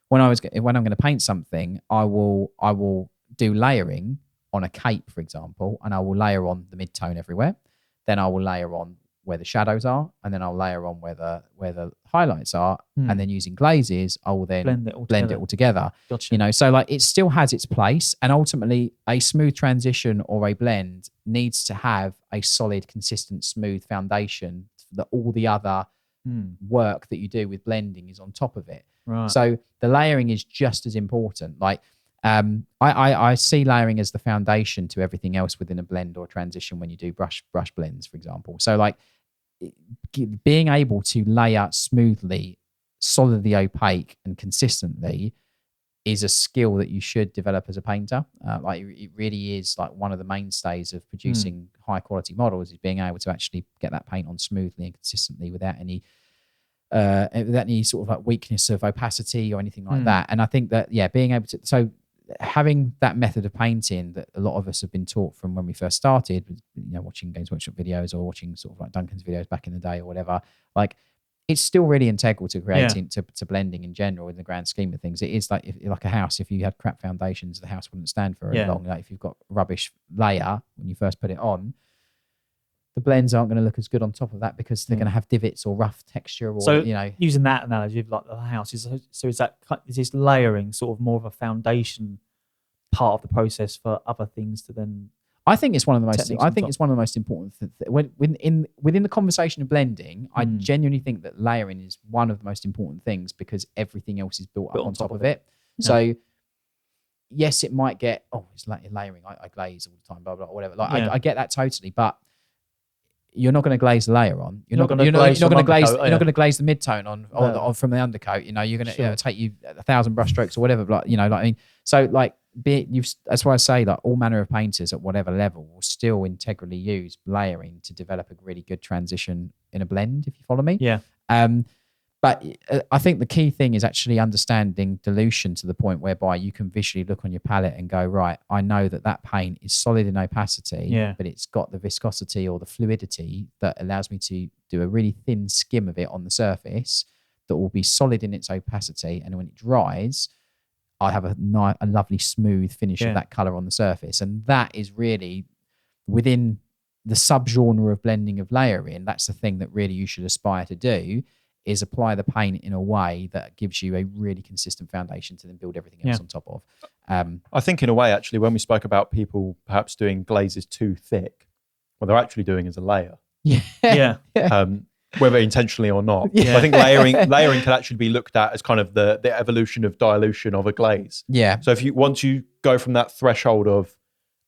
when I'm going to paint something, I will do layering on a cape, for example, and I will layer on the mid-tone everywhere. Then I will layer on where the shadows are, and then I'll layer on where the highlights are, and then using glazes, I will then blend it all together. Gotcha. You know, so like it still has its place, and ultimately a smooth transition or a blend needs to have a solid, consistent, smooth foundation that all the other work that you do with blending is on top of it. Right. So the layering is just as important. Like I see layering as the foundation to everything else within a blend or transition when you do brush blends, for example. So like being able to layer smoothly, solidly opaque and consistently is a skill that you should develop as a painter. Like it really is like one of the mainstays of producing high quality models is being able to actually get that paint on smoothly and consistently without any sort of like weakness of opacity or anything like that. And I think that, being able to, so having that method of painting that a lot of us have been taught from when we first started, you know, watching Games Workshop videos or watching sort of like Duncan's videos back in the day or whatever, like it's still really integral to creating, to blending in general in the grand scheme of things. It is like, like a house, if you had crap foundations, the house wouldn't stand for very long. Like if you've got rubbish layer when you first put it on, the blends aren't going to look as good on top of that because they're going to have divots or rough texture or, so, you know. Using that analogy of like the house, is this layering sort of more of a foundation part of the process for other things to then? I think it's one of the most. I think it's one of the most important. Within the conversation of blending, I genuinely think that layering is one of the most important things because everything else is built up on top of it. Yeah. So, yes, it might get it's like layering. I glaze all the time, blah blah, whatever. Like I get that totally, but you're not going to glaze the layer on. You're not going to glaze. You're not going to glaze the mid-tone on from the undercoat. You know, you're going to take you 1,000 brush strokes or whatever. Like, you know, like I mean, so like that's why I say that all manner of painters at whatever level will still integrally use layering to develop a really good transition in a blend. If you follow me, yeah. But I think the key thing is actually understanding dilution to the point whereby you can visually look on your palette and go, right, I know that paint is solid in opacity, but it's got the viscosity or the fluidity that allows me to do a really thin skim of it on the surface that will be solid in its opacity. And when it dries, I have a lovely smooth finish of that color on the surface. And that is really within the subgenre of blending of layering. That's the thing that really you should aspire to do, is apply the paint in a way that gives you a really consistent foundation to then build everything else on top of. I think in a way, actually, when we spoke about people perhaps doing glazes too thick, what they're actually doing is a layer. Whether intentionally or not. I think layering can actually be looked at as kind of the evolution of dilution of a glaze. So once you go from that threshold of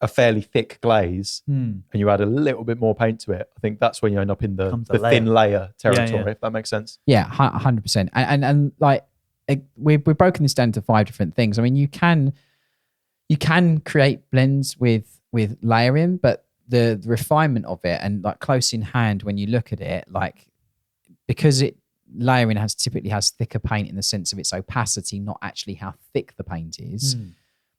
a fairly thick glaze and you add a little bit more paint to it, I think that's when you end up in the thin layer territory, if that makes sense. Yeah, 100%. And like we've broken this down to 5 different things. I mean, you can create blends with layering, but the refinement of it and like close in hand when you look at it, like because layering typically has thicker paint in the sense of its opacity, not actually how thick the paint is.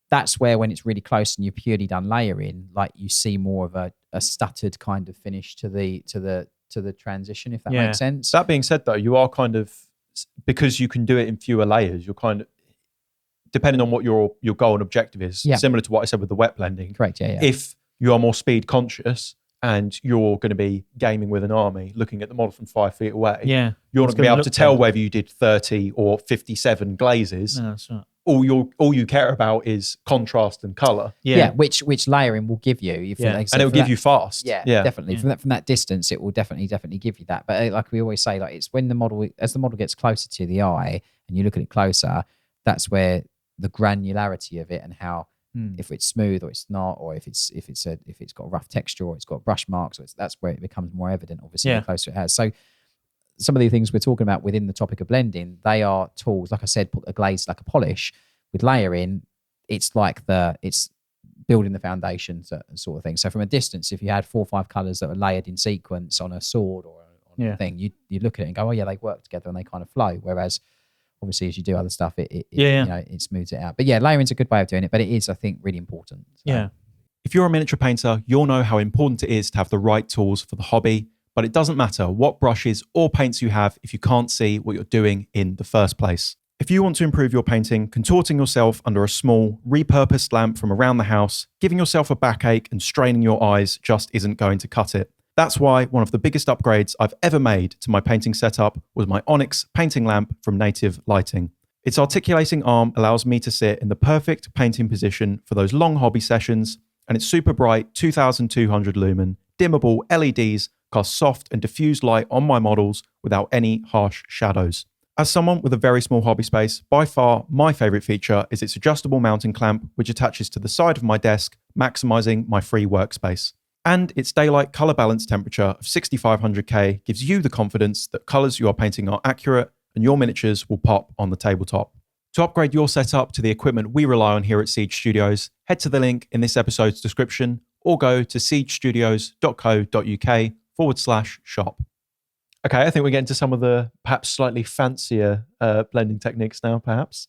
That's where when it's really close and you're purely done layering, like you see more of a stuttered kind of finish to the transition, if that makes sense. That being said, though, you are kind of, because you can do it in fewer layers, you're kind of, depending on what your goal and objective is, similar to what I said with the wet blending. Correct, yeah. If you are more speed conscious and you're going to be gaming with an army, looking at the model from 5 feet away, you're not going to be able to tell whether you did 30 or 57 glazes. No, that's right. All you care about is contrast and color. Yeah, which layering will give you. And it will give you fast. Yeah, definitely. From that distance, it will definitely give you that. But like we always say, like it's when the model gets closer to the eye and you look at it closer, that's where the granularity of it and how if it's smooth or it's not, or if it's got a rough texture or it's got brush marks, that's where it becomes more evident. Obviously, the closer it has. So some of the things we're talking about within the topic of blending, they are tools. Like I said, put a glaze like a polish. With layering, it's building the foundation sort of thing. So from a distance, if you had 4 or 5 colours that are layered in sequence on a sword or on a thing, you look at it and go, oh yeah, they work together and they kind of flow. Whereas obviously as you do other stuff, it smooths it out. But yeah, layering's a good way of doing it, but it is, I think, really important. So. Yeah. If you're a miniature painter, you'll know how important it is to have the right tools for the hobby. But it doesn't matter what brushes or paints you have if you can't see what you're doing in the first place. If you want to improve your painting, contorting yourself under a small, repurposed lamp from around the house, giving yourself a backache and straining your eyes just isn't going to cut it. That's why one of the biggest upgrades I've ever made to my painting setup was my Onyx painting lamp from Native Lighting. Its articulating arm allows me to sit in the perfect painting position for those long hobby sessions, and its super bright 2200 lumen, dimmable LEDs cast soft and diffused light on my models without any harsh shadows. As someone with a very small hobby space, by far my favourite feature is its adjustable mounting clamp, which attaches to the side of my desk, maximising my free workspace. And its daylight colour balance temperature of 6500K gives you the confidence that colours you are painting are accurate and your miniatures will pop on the tabletop. To upgrade your setup to the equipment we rely on here at Siege Studios, head to the link in this episode's description or go to siegestudios.co.uk/shop. Okay, I think we're getting to some of the perhaps slightly fancier blending techniques now, perhaps.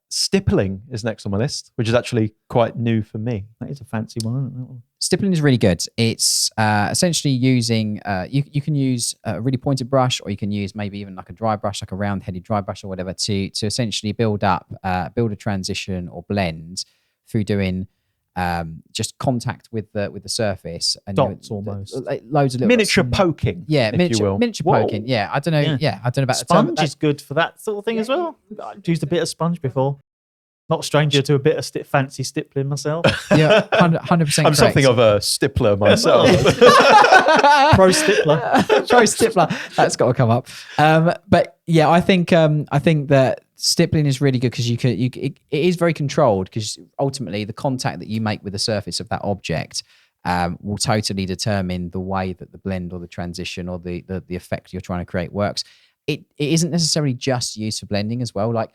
Stippling is next on my list, which is actually quite new for me. That is a fancy one, isn't it? Stippling is really good. It's essentially using, you can use a really pointed brush, or you can use maybe even like a dry brush, like a round-headed dry brush or whatever, to essentially build a transition or blend through doing just contact with the surface and dots almost, loads of little miniature poking. Yeah, miniature poking. Yeah, I don't know. Yeah, I don't know about sponge is good for that sort of thing as well. I've used a bit of sponge before. Not a stranger to a bit of fancy stippling myself. Yeah, 100%. I'm something of a stippler myself. Pro stippler. Pro stippler. That's got to come up. But yeah, I think that stippling is really good because it is very controlled, because ultimately the contact that you make with the surface of that object will totally determine the way that the blend or the transition or the effect you're trying to create works. It isn't necessarily just used for blending as well. Like,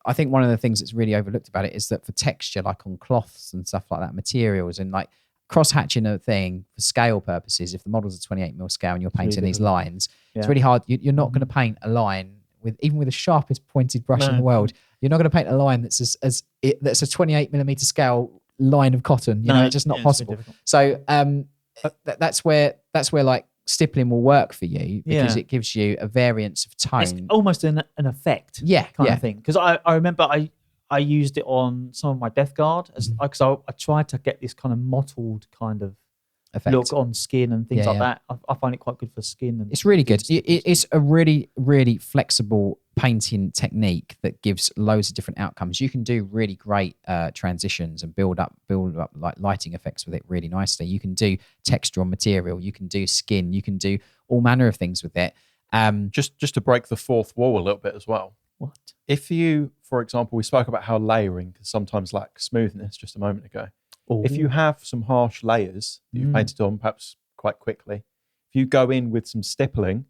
I think one of the things that's really overlooked about it is that for texture, like on cloths and stuff like that, materials, and like cross-hatching a thing for scale purposes, if the model's a 28mm scale and you're painting these lines, it's really hard. You're not going to paint a line even with the sharpest pointed brush in the world. You're not going to paint a line that's that's a 28mm scale line of cotton. You know, it's just not possible. So that's where like stippling will work for you, because it gives you a variance of tone. It's almost an effect, kind of thing. Because I remember I used it on some of my Death Guard because I tried to get this kind of mottled kind of effect look on skin and things like that. I find it quite good for skin. And it's really good. It's a really, really flexible painting technique that gives loads of different outcomes. You can do really great transitions and build up like lighting effects with it really nicely. You can do texture on material. You can do skin. You can do all manner of things with it. Just to break the fourth wall a little bit as well. What? If you, for example, we spoke about how layering can sometimes lack smoothness just a moment ago. Ooh. If you have some harsh layers that you've painted on, perhaps quite quickly, if you go in with some stippling,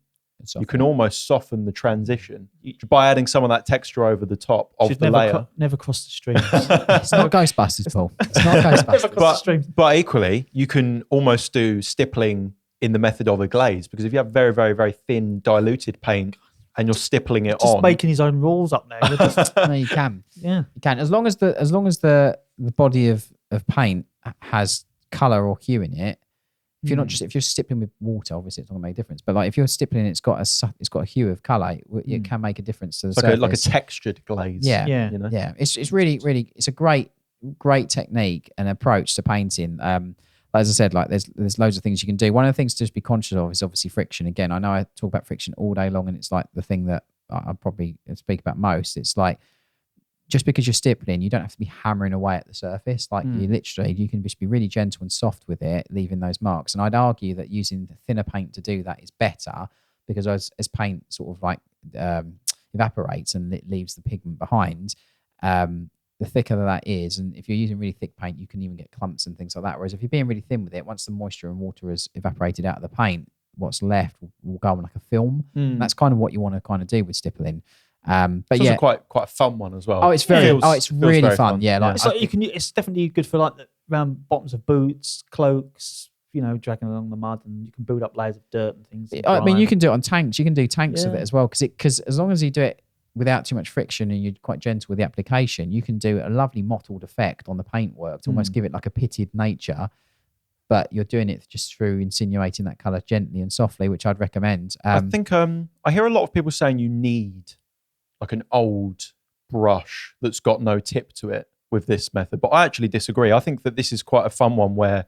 you can almost soften the transition by adding some of that texture over the top of the layer. Never cross the streams. It's not Ghostbusters, Paul. It's not Ghostbusters. But equally, you can almost do stippling in the method of a glaze, because if you have very, very, very thin diluted paint and you're stippling it just making his own rules up there. No, you can. Yeah, you can. As long as the body of paint has colour or hue in it, If you're not just if you're stippling with water, obviously it's not gonna make a difference. But like if you're stippling, it's got a hue of color. It can make a difference to the surface. Like a textured glaze. Yeah, Yeah. You know? yeah. It's really it's a great technique and approach to painting. As I said, like there's loads of things you can do. One of the things to just be conscious of is obviously friction. Again, I know I talk about friction all day long, and it's like the thing that I probably speak about most. It's like just because you're stippling, you don't have to be hammering away at the surface. Like you can just be really gentle and soft with it, leaving those marks. And I'd argue that using the thinner paint to do that is better because as paint sort of like evaporates and it leaves the pigment behind, the thicker that is, and if you're using really thick paint, you can even get clumps and things like that. Whereas if you're being really thin with it, once the moisture and water has evaporated out of the paint, what's left will go on like a film. And that's kind of what you want to kind of do with stippling. But it's also quite a fun one as well. Oh, it's it's really very fun. Yeah, like It's like it's definitely good for like around bottoms of boots, cloaks, dragging along the mud, and you can build up layers of dirt and things. I mean, you can do it on tanks. You can do tanks of it as well because as long as you do it without too much friction and you're quite gentle with the application, you can do a lovely mottled effect on the paintwork to almost give it like a pitted nature. But you're doing it just through insinuating that colour gently and softly, which I'd recommend. I think I hear a lot of people saying you need like an old brush that's got no tip to it with this method, but I actually disagree. I think that this is quite a fun one where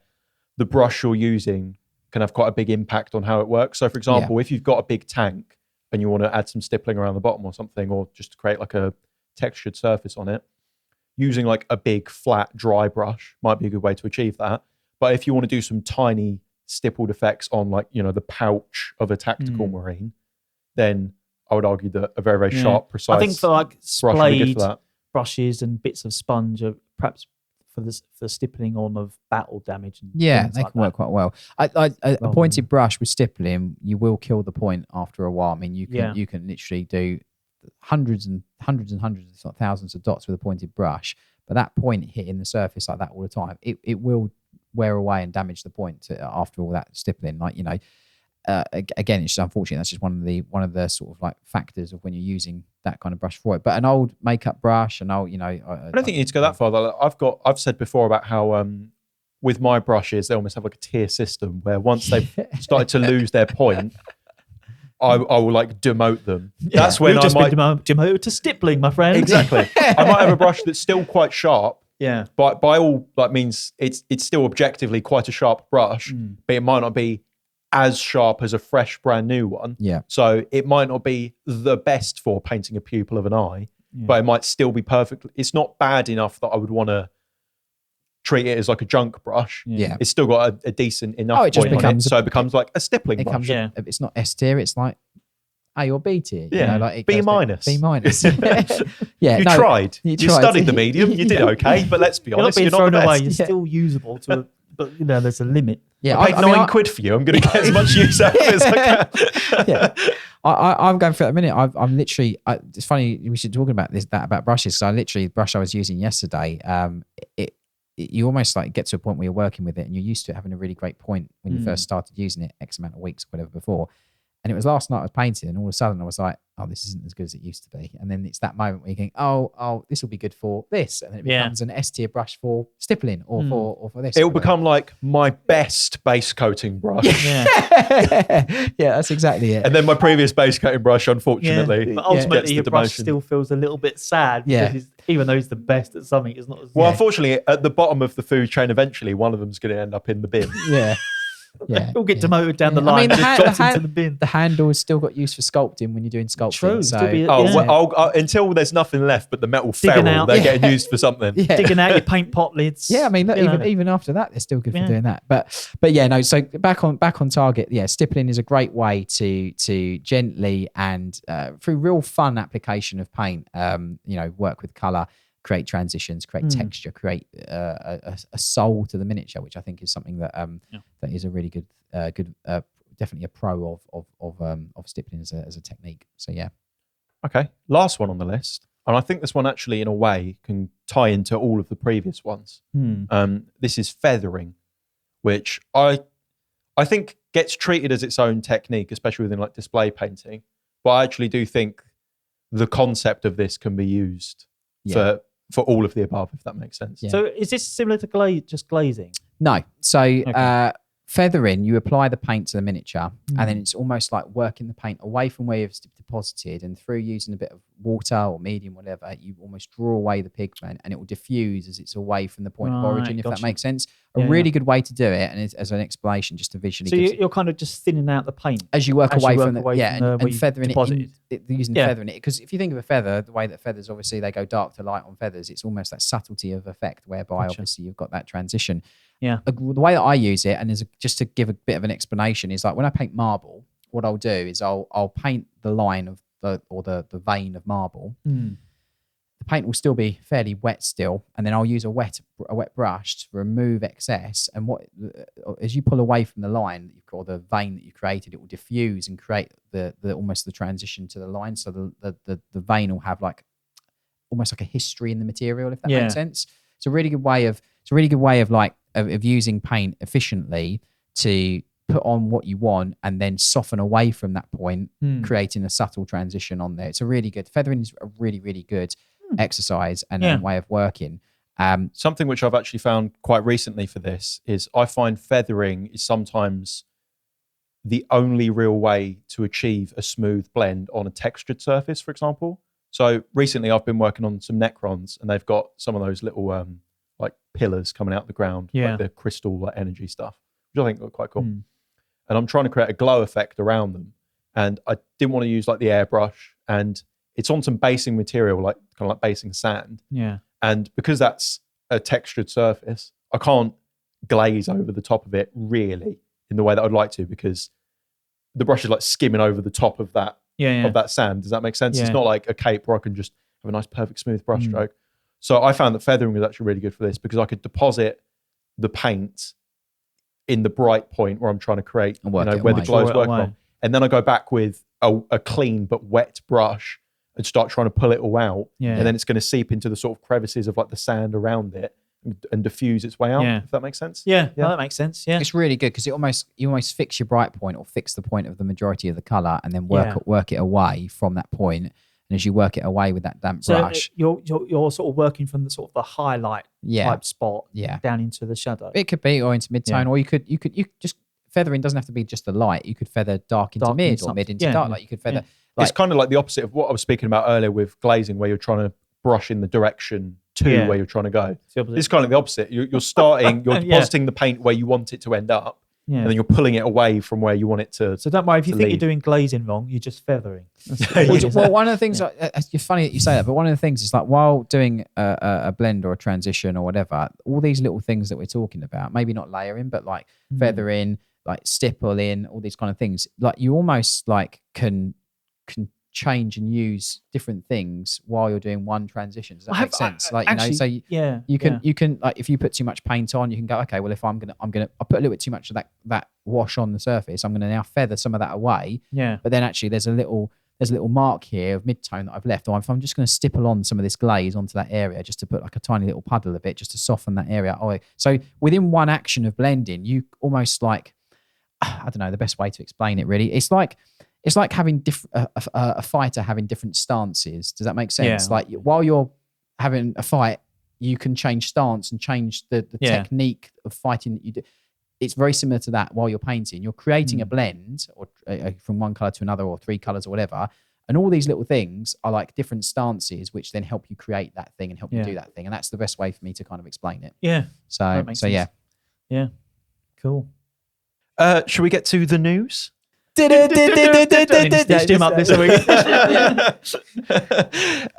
the brush you're using can have quite a big impact on how it works. So for example, if you've got a big tank and you want to add some stippling around the bottom or something, or just to create like a textured surface on it, using like a big flat dry brush might be a good way to achieve that. But if you want to do some tiny stippled effects on like, the pouch of a tactical marine, then I would argue that a very, very sharp, precise I think for like brush would be good splayed for that. brushes and bits of sponge are perhaps for the stippling on of battle damage. And yeah, things they like can work quite well. A pointed brush with stippling, you will kill the point after a while. I mean, you can literally do hundreds and hundreds, if not thousands of dots with a pointed brush, but that point hitting the surface like that all the time, it will wear away and damage the point after all that stippling. Like, again, it's just unfortunate. That's just one of the sort of like factors of when you're using that kind of brush for it. But an old makeup brush, I don't think you need to go that far though. I've said before about how with my brushes they almost have like a tier system where once they've started to lose their point, I will like demote them. Yeah. That's when You've I just might been demoted to stippling, my friend. exactly. I might have a brush that's still quite sharp. Yeah. But by all that means it's still objectively quite a sharp brush, but it might not be as sharp as a fresh brand new one. Yeah. So it might not be the best for painting a pupil of an eye, but it might still be perfect. It's not bad enough that I would want to treat it as like a junk brush. Yeah. It's still got a decent enough it just point on it, becomes so it becomes like a stippling brush. It's not S tier, it's like A or B tier. Yeah. Like it B goes minus. B minus. Yeah. You tried. You studied the medium. You did okay, but let's be honest, You're you're not not being the thrown best. away. You're still usable but there's a limit. Yeah, I paid £9 for you. I'm going to get as much use out of it as I can. Yeah, I'm going for it at the minute. I'm literally. It's funny we should talk about about brushes. So the brush I was using yesterday. You almost like get to a point where you're working with it and you're used to it having a really great point when you first started using it X amount of weeks or whatever before. And it was last night I was painting and all of a sudden I was like, oh, this isn't as good as it used to be. And then it's that moment where you think, oh, this will be good for this. And then it becomes an S tier brush for stippling or for this. It'll become like my best base coating brush. Yeah. Yeah, that's exactly it. And then my previous base coating brush, unfortunately, but ultimately gets the your brush demotion. still feels a little bit sad because even though he's the best at something, it's not as Well, unfortunately, at the bottom of the food chain, eventually one of them's going to end up in the bin. Yeah. Yeah, He'll get demoted down the line. I mean, just drops into the bin. The handle's still got use for sculpting when you're doing sculpting. True. So, Well, until there's nothing left but the metal ferrule, out. they're getting used for something. yeah. Digging out your paint pot lids. Yeah, I mean, even after that, they're still good for doing that. But yeah, no. So back on target. Yeah, stippling is a great way to gently and through real fun application of paint. Work with color, create transitions, create texture, create a soul to the miniature, which I think is something that that is a really good definitely a pro of stippling as a technique. So yeah. Okay, last one on the list, and I think this one actually, in a way, can tie into all of the previous ones. This is feathering, which I think gets treated as its own technique, especially within like display painting. But I actually do think the concept of this can be used for all of the above, if that makes sense. Yeah. So is this similar to just glazing? No. So feathering, you apply the paint to the miniature, and then it's almost like working the paint away from where you've deposited, and through using a bit of water or medium, whatever, you almost draw away the pigment, and it will diffuse as it's away from the point of origin, if that makes sense. A really good way to do it, and as an explanation, just to visually. So you're kind of just thinning out the paint as you work away from the and feathering deposited. using feathering it, because if you think of a feather, the way that feathers obviously they go dark to light on feathers, it's almost that subtlety of effect whereby obviously you've got that transition. Yeah. The way that I use it, and just to give a bit of an explanation, is like when I paint marble, what I'll do is I'll paint the line of the vein of marble. The paint will still be fairly wet still, and then I'll use a wet brush to remove excess. And as you pull away from the line or the vein that you created, it will diffuse and create the almost the transition to the line. So the vein will have like almost like a history in the material, if that makes sense. It's a really good way of using paint efficiently to put on what you want and then soften away from that point, creating a subtle transition on there. It's a really good feathering is a really, really good exercise and a way of working. Something which I've actually found quite recently for this is I find feathering is sometimes the only real way to achieve a smooth blend on a textured surface, for example. So recently I've been working on some Necrons, and they've got some of those little like pillars coming out of the ground, like the crystal like energy stuff, which I think look quite cool. And I'm trying to create a glow effect around them. And I didn't want to use like the airbrush, and it's on some basing material, like kind of like basing sand. Yeah. And because that's a textured surface, I can't glaze over the top of it really in the way that I'd like to, because the brush is like skimming over the top of that of that sand. Does that make sense? It's not like a cape where I can just have a nice, perfect, smooth brush stroke. So I found that feathering was actually really good for this, because I could deposit the paint in the bright point where I'm trying to create, where the glow's working on. And then I go back with a clean but wet brush and start trying to pull it all out. Yeah. And then it's going to seep into the sort of crevices of like the sand around it and diffuse its way out, if that makes sense. Yeah, no, that makes sense. Yeah. It's really good because you almost fix your bright point or fix the point of the majority of the colour, and then work it away from that point. And as you work it away with that damp brush, you're sort of working from the sort of the highlight type spot down into the shadow. It could be, or into mid-tone, or you could just feathering doesn't have to be just the light. You could feather dark into mid or mid into dark. Like you could feather. It's kind of like the opposite of what I was speaking about earlier with glazing, where you're trying to brush in the direction to where you're trying to go. It's kind of the opposite. You're starting, you're depositing the paint where you want it to end up, and then you're pulling it away from where you want it to. So don't worry, if you think you're doing glazing wrong, you're just feathering. Well, one of the things, it's funny that you say that, but one of the things is like while doing a blend or a transition or whatever, all these little things that we're talking about, maybe not layering, but like feathering, like stippling, all these kind of things, like you almost like can change and use different things while you're doing one transition. Does that make sense? Like, you know, so you can like, if you put too much paint on, you can go, okay, well, if I put a little bit too much of that wash on the surface, I'm going to now feather some of that away. Yeah. But then actually there's a little mark here of mid-tone that I've left. Or if I'm just going to stipple on some of this glaze onto that area, just to put like a tiny little puddle of it, just to soften that area. So within one action of blending, you almost like, I don't know the best way to explain it really. It's like having a fighter having different stances. Does that make sense? Yeah. Like while you're having a fight, you can change stance and change the technique of fighting that you do. It's very similar to that while you're painting. You're creating a blend or from one color to another or three colors or whatever. And all these little things are like different stances, which then help you create that thing and help you do that thing. And that's the best way for me to kind of explain it. Yeah. So sense. Yeah. Cool. Should we get to the news? Stitched him up this week.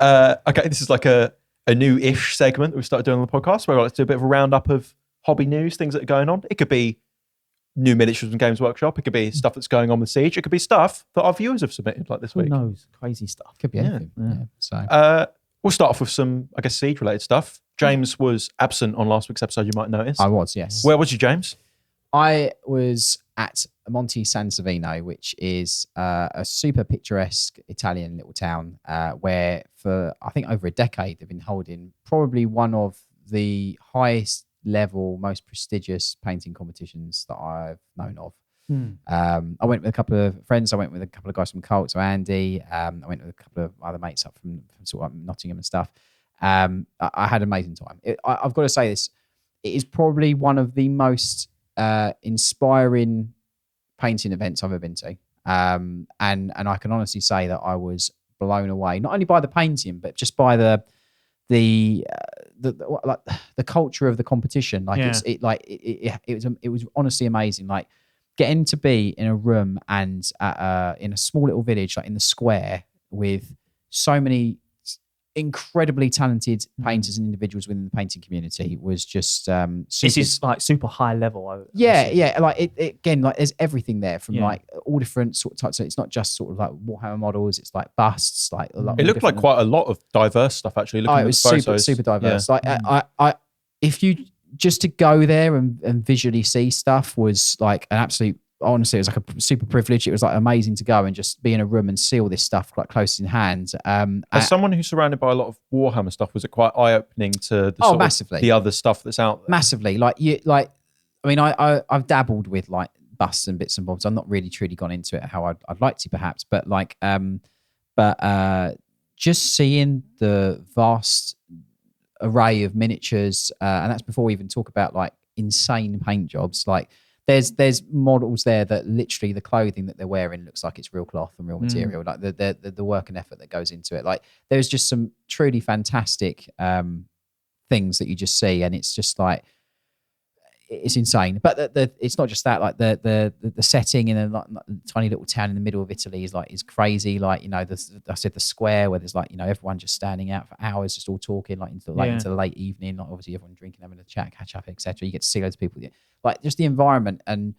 Okay, this is like a new-ish segment that we've started doing on the podcast where I like to do a bit of a roundup of hobby news, things that are going on. It could be new miniatures and Games Workshop. It could be stuff that's going on with Siege. It could be stuff that our viewers have submitted like this week. Who knows? Crazy stuff. Could be anything. Yeah. So we'll start off with some, I guess, Siege-related stuff. James was absent on last week's episode, you might notice. I was, yes. Where was you, James? I was at Monte San Savino, which is a super picturesque Italian little town where for, I think, over a decade, they've been holding probably one of the highest level, most prestigious painting competitions that I've known of. I went with a couple of friends. I went with a couple of guys from Cult, so Andy. I went with a couple of other mates up from sort of Nottingham and stuff. I had an amazing time. I've got to say this, it is probably one of the most inspiring painting events I've ever been to. And I can honestly say that I was blown away, not only by the painting, but just by the culture of the competition. Like it was honestly amazing. Like getting to be in a room and in a small little village, like in the square, with so many incredibly talented painters and individuals within the painting community was just this is like super high level. Yeah, like it again, like there's everything there from like all different sort of types. So it's not just sort of like Warhammer models, it's like busts, like a lot. It looked like quite a lot of diverse stuff actually. Looking it was super diverse. Like I if you just to go there and visually see stuff was like an absolute, honestly, it was like a super privilege. It was like amazing to go and just be in a room and see all this stuff like close in hand. As someone who's surrounded by a lot of Warhammer stuff, was it quite eye-opening to the massively the other stuff that's out there? Massively. I mean, I've dabbled with like busts and bits and bobs. I'm not really truly gone into it how I'd like to perhaps, but like just seeing the vast array of miniatures, and that's before we even talk about like insane paint jobs. Like there's models there that literally the clothing that they're wearing looks like it's real cloth and real material. Like the work and effort that goes into it. Like there's just some truly fantastic things that you just see, and it's just like it's insane. But it's not just that. Like the setting in a tiny little town in the middle of Italy is crazy. Like, you know, I said the square where there's like, you know, everyone just standing out for hours, just all talking like into the late evening. Like obviously everyone drinking, having a chat, catch up, etc. You get to see loads of people. Like just the environment and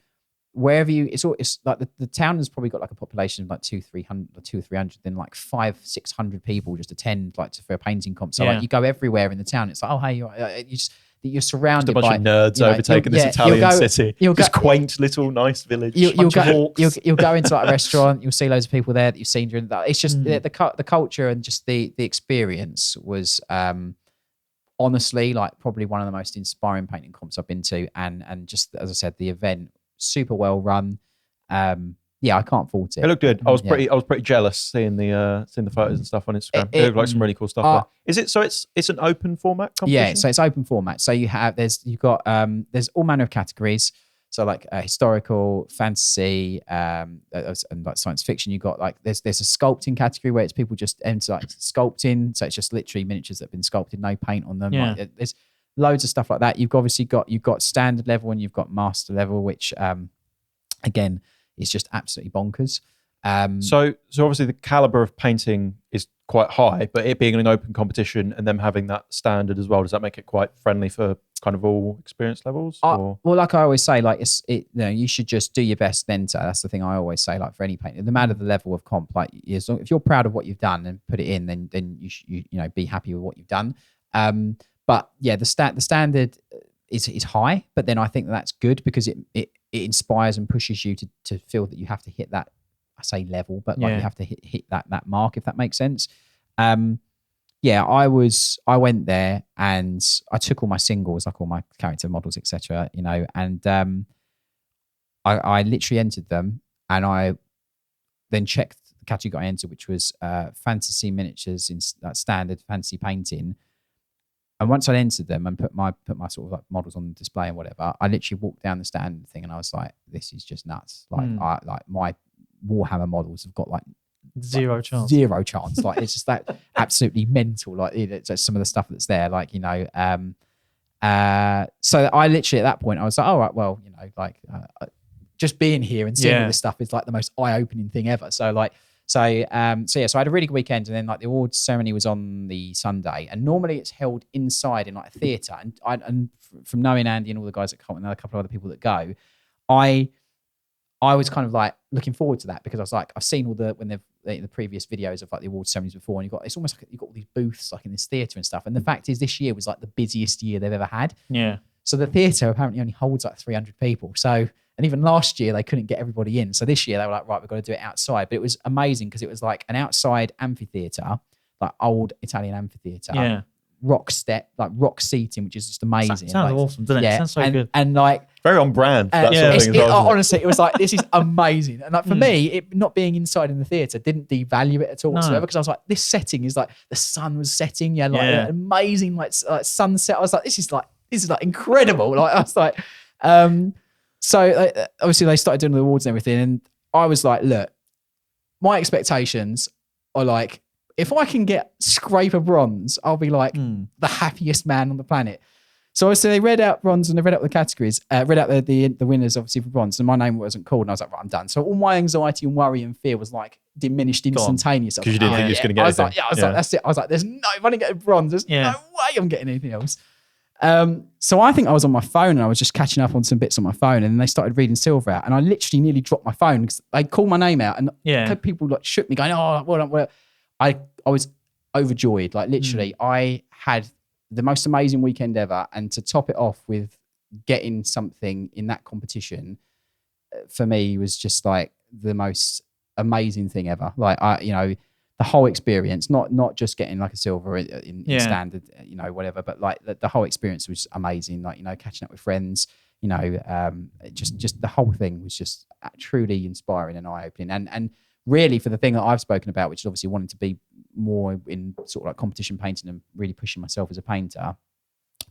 wherever it's like the town has probably got like a population of like 200-300, then like 500-600 people just attend like for a painting comp. So like you go everywhere in the town. It's like, oh hey, you're surrounded by a bunch of nerds overtaking this Italian city. This quaint little nice village. You'll go into like a restaurant. You'll see loads of people there that you've seen during that. It's just the culture and just the experience was honestly like probably one of the most inspiring painting comps I've been to. And just as I said, the event super well run. I can't fault it. It looked good. I was pretty jealous seeing the photos and stuff on Instagram. It looked like some really cool stuff there. Is it? So it's an open format competition? Yeah, so it's open format. So there's all manner of categories. So like historical, fantasy, and like science fiction. You got like there's a sculpting category where it's people just enter like sculpting. So it's just literally miniatures that have been sculpted, no paint on them. Yeah. Like, there's loads of stuff like that. You've got standard level and you've got master level, which again, it's just absolutely bonkers. So obviously the caliber of painting is quite high, but it being an open competition and them having that standard as well, does that make it quite friendly for kind of all experience levels? Well, like I always say, like you should just do your best. That's the thing I always say. Like for any painting, no matter the level of comp, like if you're proud of what you've done and put it in, then you should be happy with what you've done. But yeah, the standard is high, but then I think that's good because it inspires and pushes you to feel that you have to hit that, I say level, but like you have to hit that mark, if that makes sense. I went there and I took all my singles, like all my character models, etc. And I literally entered them, and I then checked the category I entered, which was fantasy miniatures in standard fantasy painting. And once I entered them and put my sort of like models on display and whatever, I literally walked down the stand thing and I was like, this is just nuts. Like my Warhammer models have got like zero chance. Like it's just that absolutely mental. Like it's just some of the stuff that's there. Like so I literally at that point I was like, all right, well, just being here and seeing all this stuff is like the most eye-opening thing ever. So I had a really good weekend, and then like the awards ceremony was on the Sunday, and normally it's held inside in like a theatre. And from knowing Andy and all the guys that come and a couple of other people that go, I was kind of like looking forward to that because I was like, I've seen all the previous videos of like the awards ceremonies before, and it's almost like you've got all these booths like in this theatre and stuff. And the fact is, this year was like the busiest year they've ever had. Yeah. So the theatre apparently only holds like 300 people. And even last year, they couldn't get everybody in. So this year, they were like, right, we've got to do it outside. But it was amazing because it was like an outside amphitheatre, like old Italian amphitheatre. Yeah. Rock seating, which is just amazing. Sounds awesome, doesn't it? Sounds so good. And like... very on brand. That sort of thing honestly, it was like, this is amazing. And like for me, it not being inside in the theatre didn't devalue it at all whatsoever, because I was like, this setting is like, the sun was setting, an amazing like sunset. I was like, this is like incredible. Like I was like... So obviously they started doing the awards and everything, and I was like, look, my expectations are like, if I can scrape a bronze, I'll be like the happiest man on the planet. So obviously they read out bronze and they read out the categories, read out the winners obviously for bronze, and my name wasn't called, and I was like, right, I'm done. So all my anxiety and worry and fear was like diminished instantaneously. Because you didn't think you was going to get I was anything. like, that's it. I was like, there's no, if I didn't get bronze, there's no way I'm getting anything else. So I think I was on my phone and I was just catching up on some bits on my phone, and then they started reading silver out, and I literally nearly dropped my phone because they called my name out, and people like shook me going, oh, well, I was overjoyed. Like literally, I had the most amazing weekend ever, and to top it off with getting something in that competition for me was just like the most amazing thing ever. Like the whole experience, not just getting like a silver in standard, whatever, but like the whole experience was amazing. Like, catching up with friends, just the whole thing was just truly inspiring and eye-opening. And really for the thing that I've spoken about, which is obviously wanting to be more in sort of like competition painting and really pushing myself as a painter,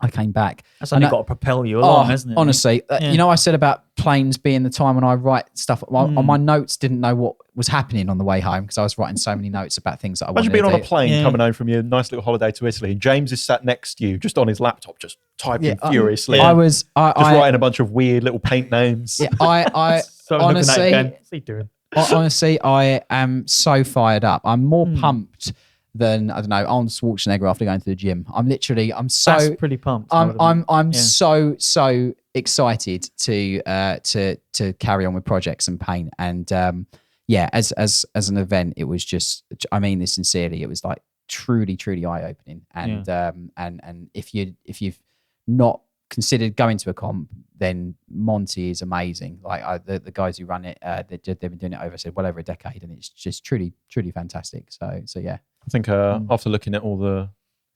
I came back. That's only got to propel you along, hasn't it? Honestly, I said about planes being the time when I write stuff. On my notes, didn't know what was happening on the way home because I was writing so many notes about things that I wanted to do. Imagine being on a plane coming home from your nice little holiday to Italy, and James is sat next to you, just on his laptop, just typing furiously. I was just writing a bunch of weird little paint names. Yeah, I so honestly, what's he doing? Honestly, I am so fired up. I'm more pumped than, I don't know, Arnold Schwarzenegger after going to the gym. I'm so That's pretty pumped. I'm so excited to carry on with projects and paint. And as an event, it was just, I mean this sincerely, it was like truly eye-opening. And and if you've not considered going to a comp, then Monty is amazing. Like the guys who run it, they've been doing it well over a decade, and it's just truly fantastic. So yeah. I think after looking at all the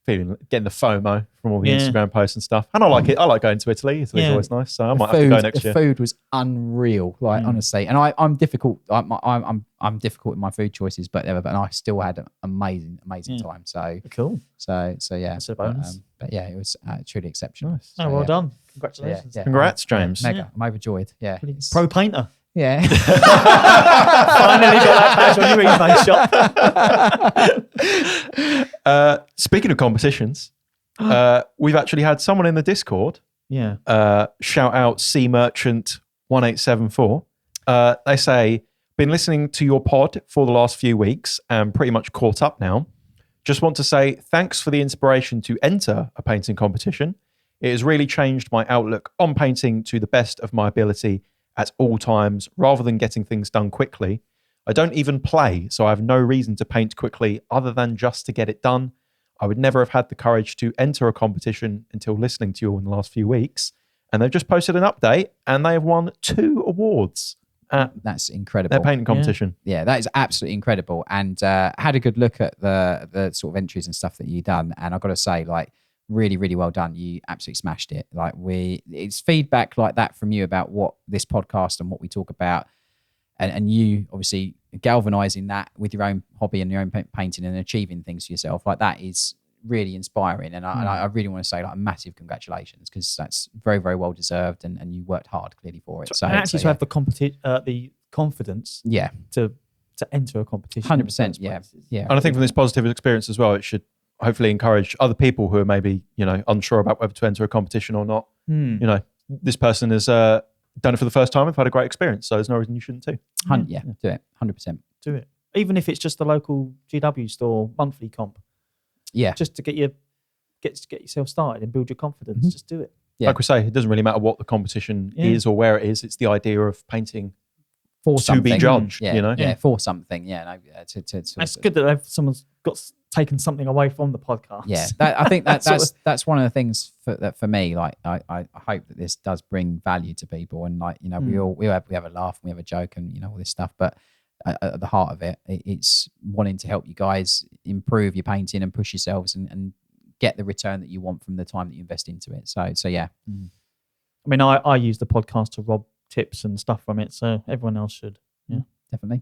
getting the FOMO from all the Instagram posts and stuff, and I like it. I like going to Italy. Italy's always nice, so I might have to go next year. The food was unreal, like honestly. And I'm difficult. I'm difficult in my food choices, but I still had an amazing time. So cool. So yeah, that's a bonus. But yeah, it was truly exceptional. Nice. So, well done. Congratulations. Congrats, James. Mega. I'm overjoyed. Yeah. Pro painter. Yeah. Finally got that badge on your eBay shop. Speaking of competitions, we've actually had someone in the Discord. Yeah. Shout out C Merchant 1874. They say, been listening to your pod for the last few weeks and pretty much caught up now. Just want to say thanks for the inspiration to enter a painting competition. It has really changed my outlook on painting to the best of my ability at all times, rather than getting things done quickly. I don't even play, so I have no reason to paint quickly other than just to get it done. I would never have had the courage to enter a competition until listening to you all in the last few weeks. And they've just posted an update, and they have won 2 awards. That's incredible. Their painting competition. Yeah, that is absolutely incredible. And had a good look at the sort of entries and stuff that you've done. And I've got to say, like, really well done. You absolutely smashed it. Like it's feedback like that from you about what this podcast and what we talk about, and you obviously galvanizing that with your own hobby and your own painting and achieving things for yourself. Like that is really inspiring. And I really want to say like a massive congratulations, because that's very well deserved, and you worked hard clearly for it. So actually to have the confidence to enter a competition. 100%. Yeah. And I think from this positive experience as well, it should hopefully encourage other people who are maybe, unsure about whether to enter a competition or not. This person has done it for the first time and had a great experience, so there's no reason you shouldn't too. Do it. 100%. Do it. Even if it's just the local GW store monthly comp. Yeah. Just to get yourself started and build your confidence. Just do it. Yeah. Like we say, it doesn't really matter what the competition is or where it is. It's the idea of painting for to something. be judged, for something. Yeah, it's good that someone's taken something away from the podcast. Yeah, I think that's one of the things for me. Like, I hope that this does bring value to people, and like we have a laugh, and we have a joke, and all this stuff. But at the heart of it, it's wanting to help you guys improve your painting and push yourselves and get the return that you want from the time that you invest into it. So yeah. I mean, I use the podcast to rob tips and stuff from it, so everyone else should. Yeah, definitely.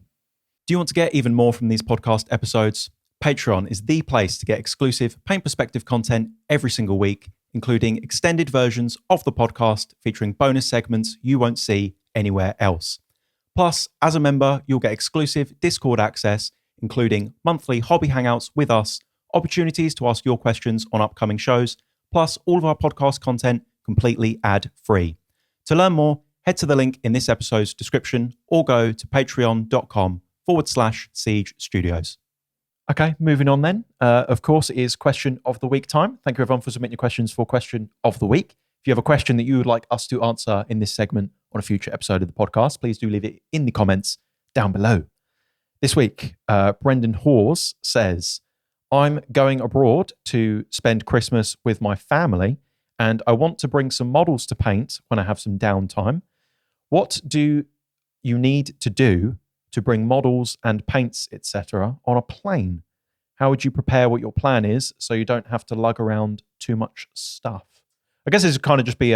Do you want to get even more from these podcast episodes? Patreon is the place to get exclusive Paint Perspective content every single week, including extended versions of the podcast featuring bonus segments you won't see anywhere else. Plus, as a member, you'll get exclusive Discord access, including monthly hobby hangouts with us, opportunities to ask your questions on upcoming shows, plus all of our podcast content completely ad-free. To learn more, head to the link in this episode's description or go to patreon.com/Siege Studios. Okay, moving on then. Of course, it is question of the week time. Thank you everyone for submitting your questions for question of the week. If you have a question that you would like us to answer in this segment on a future episode of the podcast, please do leave it in the comments down below. This week, Brendan Hawes says, I'm going abroad to spend Christmas with my family and I want to bring some models to paint when I have some downtime. What do you need to do to bring models and paints, etc., on a plane? How would you prepare what your plan is so you don't have to lug around too much stuff? I guess this would kind of just be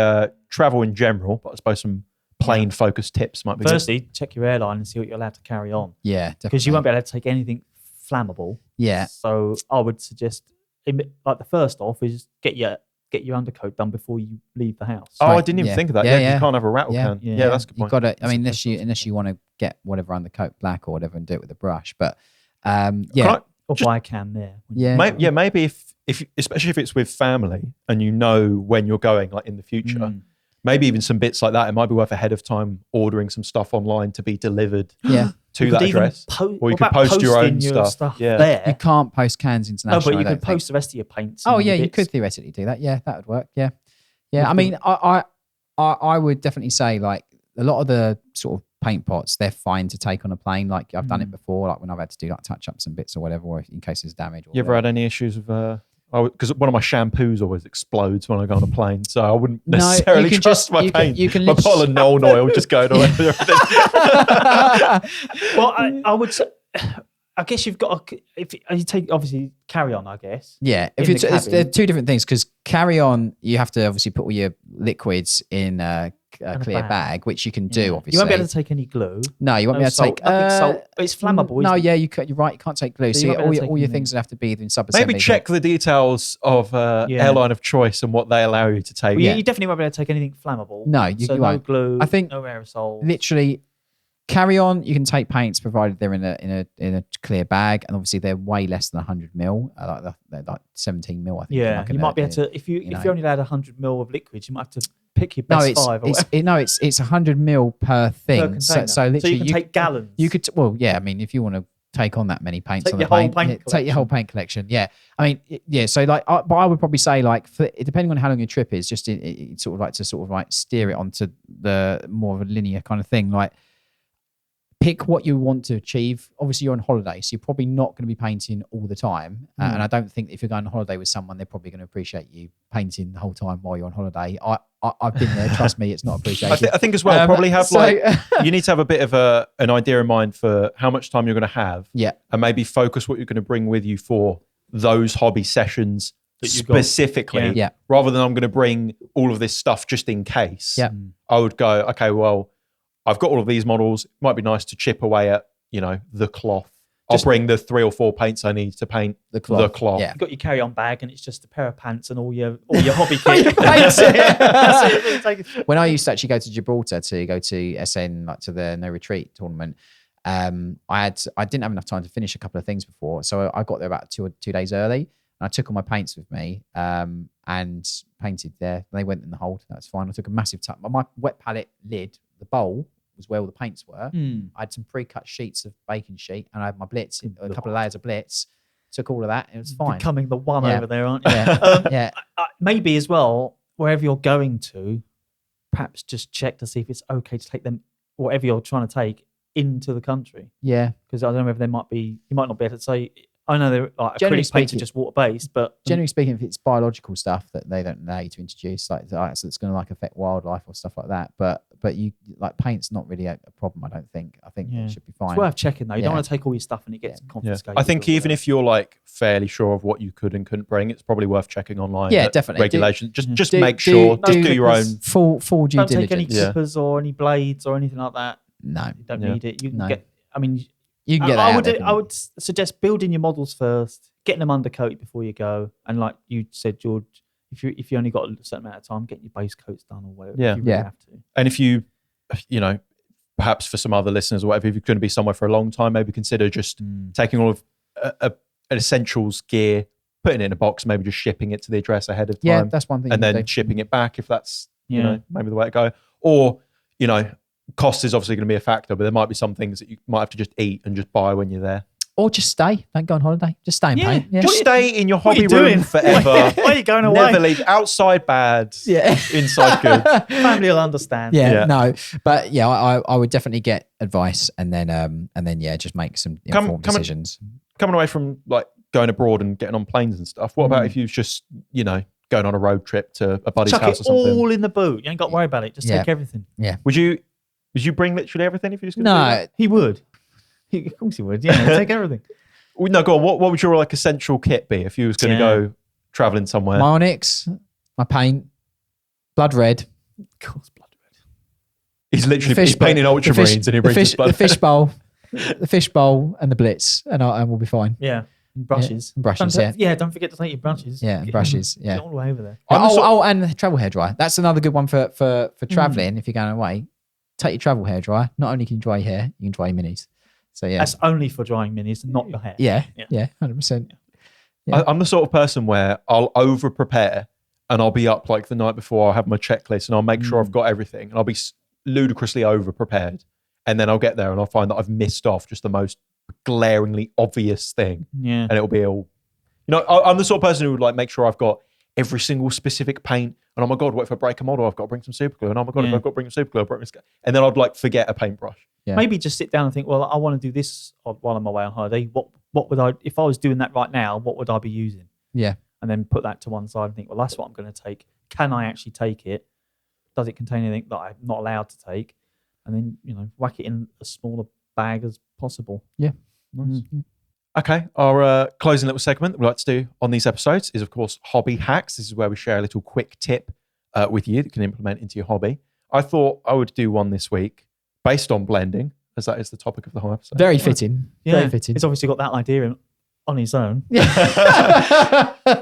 travel in general, but I suppose some plane-focused tips might be Firstly, check your airline and see what you're allowed to carry on. Yeah, definitely. Because you won't be able to take anything flammable. Yeah. So I would suggest, like the first off is get your undercoat done before you leave the house. Oh, I didn't even think of that. Yeah, you can't have a rattle can. Yeah, that's a good point. You've got to, I mean, unless you want to get whatever undercoat black or whatever and do it with a brush. But or buy a can there. Maybe if especially if it's with family and you know when you're going, like in the future, maybe even some bits like that, it might be worth ahead of time ordering some stuff online to be delivered to that address. Or you could post your own stuff. There. You can't post cans internationally. No, but you could post the rest of your paints. Oh yeah, you could theoretically do that. Yeah, that would work. Yeah. I mean, I would definitely say like a lot of the sort of paint pots, they're fine to take on a plane. Like I've done it before, like when I've had to do like touch ups and bits or whatever, or in case there's damage. Or you ever had any issues with? Because one of my shampoos always explodes when I go on a plane, so I wouldn't necessarily trust my paint. My bottle of Knoll oil just going all over everything. Well, I would say, I guess you've got to, if you take obviously carry on, I guess. Yeah, there are two different things because carry on, you have to obviously put all your liquids in a clear bag, which you can do. Obviously, you won't be able to take any glue. No, you won't be able to take salt. It's flammable. No, you're right. You can't take glue. So all your things would have to be in sub-assembly. Maybe check the details of airline of choice and what they allow you to take. Well, you definitely won't be able to take anything flammable. No, you won't. No glue. I think no aerosol. Literally. Carry on, you can take paints provided they're in a clear bag, and obviously they're way less than 100 ml. They're like 17 ml, I think. Yeah, you might be able to if you're only allowed 100 ml of liquids, you might have to pick your best five. It's 100 ml per thing. Per so literally, you can take gallons. You could I mean, if you want to take on that many paints take on your the whole paint, take your whole paint collection. Yeah, I mean, yeah. So like, but I would probably say like, depending on how long your trip is, just sort of like steer it onto the more of a linear kind of thing, like. Pick what you want to achieve. Obviously, you're on holiday, so you're probably not going to be painting all the time. And I don't think if you're going on holiday with someone, they're probably going to appreciate you painting the whole time while you're on holiday. I've been there. Trust me, it's not appreciated. I think as well, probably have you need to have a bit of an idea in mind for how much time you're going to have. Yeah. And maybe focus what you're going to bring with you for those hobby sessions specifically. Yeah. Rather than I'm going to bring all of this stuff just in case. Yeah. I would go, okay, well, I've got all of these models. It might be nice to chip away at, the cloth. I'll bring the 3 or 4 paints I need to paint the cloth. Yeah. You've got your carry-on bag and it's just a pair of pants and all your hobby kit. When I used to actually go to Gibraltar to go to SN, like to the No Retreat tournament, I didn't have enough time to finish a couple of things before. So I got there about 2 days early and I took all my paints with me and painted there. They went in the hold. That's fine. I took a massive tub. My wet palette lid, the bowl was where all the paints were. I had some pre-cut sheets of baking sheet and I had my blitz, a couple of layers of blitz. Took all of that and it was fine. Becoming the one over there, aren't you? Yeah. Maybe as well, wherever you're going to, perhaps just check to see if it's okay to take them, whatever you're trying to take, into the country. Yeah. Because I don't know whether you might not be able to say, I know they're like acrylic paints are just water-based, but generally speaking, if it's biological stuff that they don't allow you to introduce, so it's going to like affect wildlife or stuff like that. But you like paint's not really a problem. I don't think. I think it should be fine. It's worth checking though. You don't want to take all your stuff and it gets confiscated. I think even if you're like fairly sure of what you could and couldn't bring, it's probably worth checking online. Yeah, definitely. Regulations. Just make sure. Just do your own full due diligence. Don't take any clippers or any blades or anything like that. No, you don't need it. You can get. I mean. You can get that I would suggest building your models first, getting them undercoated before you go. And like you said, George, if you only got a certain amount of time, get your base coats done or whatever. Yeah. If you really have to. And if you know, perhaps for some other listeners or whatever, if you're going to be somewhere for a long time, maybe consider just taking all of an essentials gear, putting it in a box, maybe just shipping it to the address ahead of time. Yeah, that's one thing. And you then do. shipping it back if that's, you know, maybe the way to go. Or, you know, cost is obviously going to be a factor, but there might be some things that you might have to just eat and just buy when you're there. Or just stay. Don't go on holiday. Just stay and paint. Yeah. Just stay in your What are hobby you doing? room forever. Why are you going away? Never leave. Outside bad, Yeah. inside good. Family will understand. Yeah, no, but yeah, I would definitely get advice and then just make some informed decisions. Coming away from like going abroad and getting on planes and stuff, what about if you just, you know, going on a road trip to a buddy's Chuck house it or something? all in the boot. You ain't got to worry about it. Just take everything. Yeah. Would you bring literally everything if you was going to do No, that? He would. Of course he would. Yeah, take everything. Well, no, go on. What would your like essential kit be if you was going to go traveling somewhere? my onyx, my paint, blood red, Of course, blood red. He's literally he's painting ultramarines and he brings his blood. the fish bowl, and the blitz, and we'll be fine. Yeah. And brushes. Yeah, and brushes, Don't forget to take your brushes. Yeah, and brushes. Yeah. Get all the way over there. And the travel hairdryer. That's another good one for traveling. If you're going away, take your travel hairdryer. Not only can you dry your hair, you can dry your minis. So yeah, That's only for drying minis, not your hair. yeah, 100%. I'm the sort of person where I'll over prepare and I'll be up like the night before. I'll have my checklist and I'll make sure I've got everything and I'll be ludicrously over prepared. And then I'll get there and I'll find that I've missed off just the most glaringly obvious thing. Yeah. And it'll be all, you know, I'm the sort of person who would like make sure I've got every single specific paint. And oh my God, what if I break a model? I've got to bring some super glue. And oh my God, if I've got to bring some super glue, I'll bring this. And then I'd like forget a paintbrush. Yeah. Maybe just sit down and think, well, I want to do this while I'm away on holiday. What would I, if I was doing that right now, what would I be using? Yeah. And then put that to one side and think, well, that's what I'm going to take. Can I actually take it? Does it contain anything that I'm not allowed to take? And then, you know, whack it in as small a bag as possible. Yeah. Nice. Yeah. Okay, our closing little segment that we like to do on these episodes is, of course, hobby hacks. This is where we share a little quick tip with you that you can implement into your hobby. I thought I would do one this week based on blending, as that is the topic of the whole episode. Very fitting. Yeah. Very fitting. He's obviously got that idea on his own.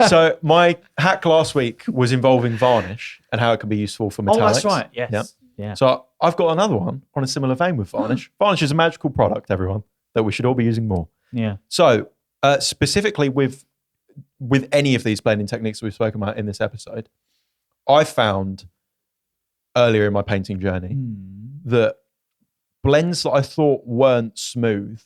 So my hack last week was involving varnish and how it can be useful for metallics. Oh, that's right. Yes. Yep. Yeah. So I've got another one on a similar vein with varnish. Varnish is a magical product, everyone, that we should all be using more. Yeah. So specifically with any of these blending techniques that we've spoken about in this episode, I found earlier in my painting journey that blends that I thought weren't smooth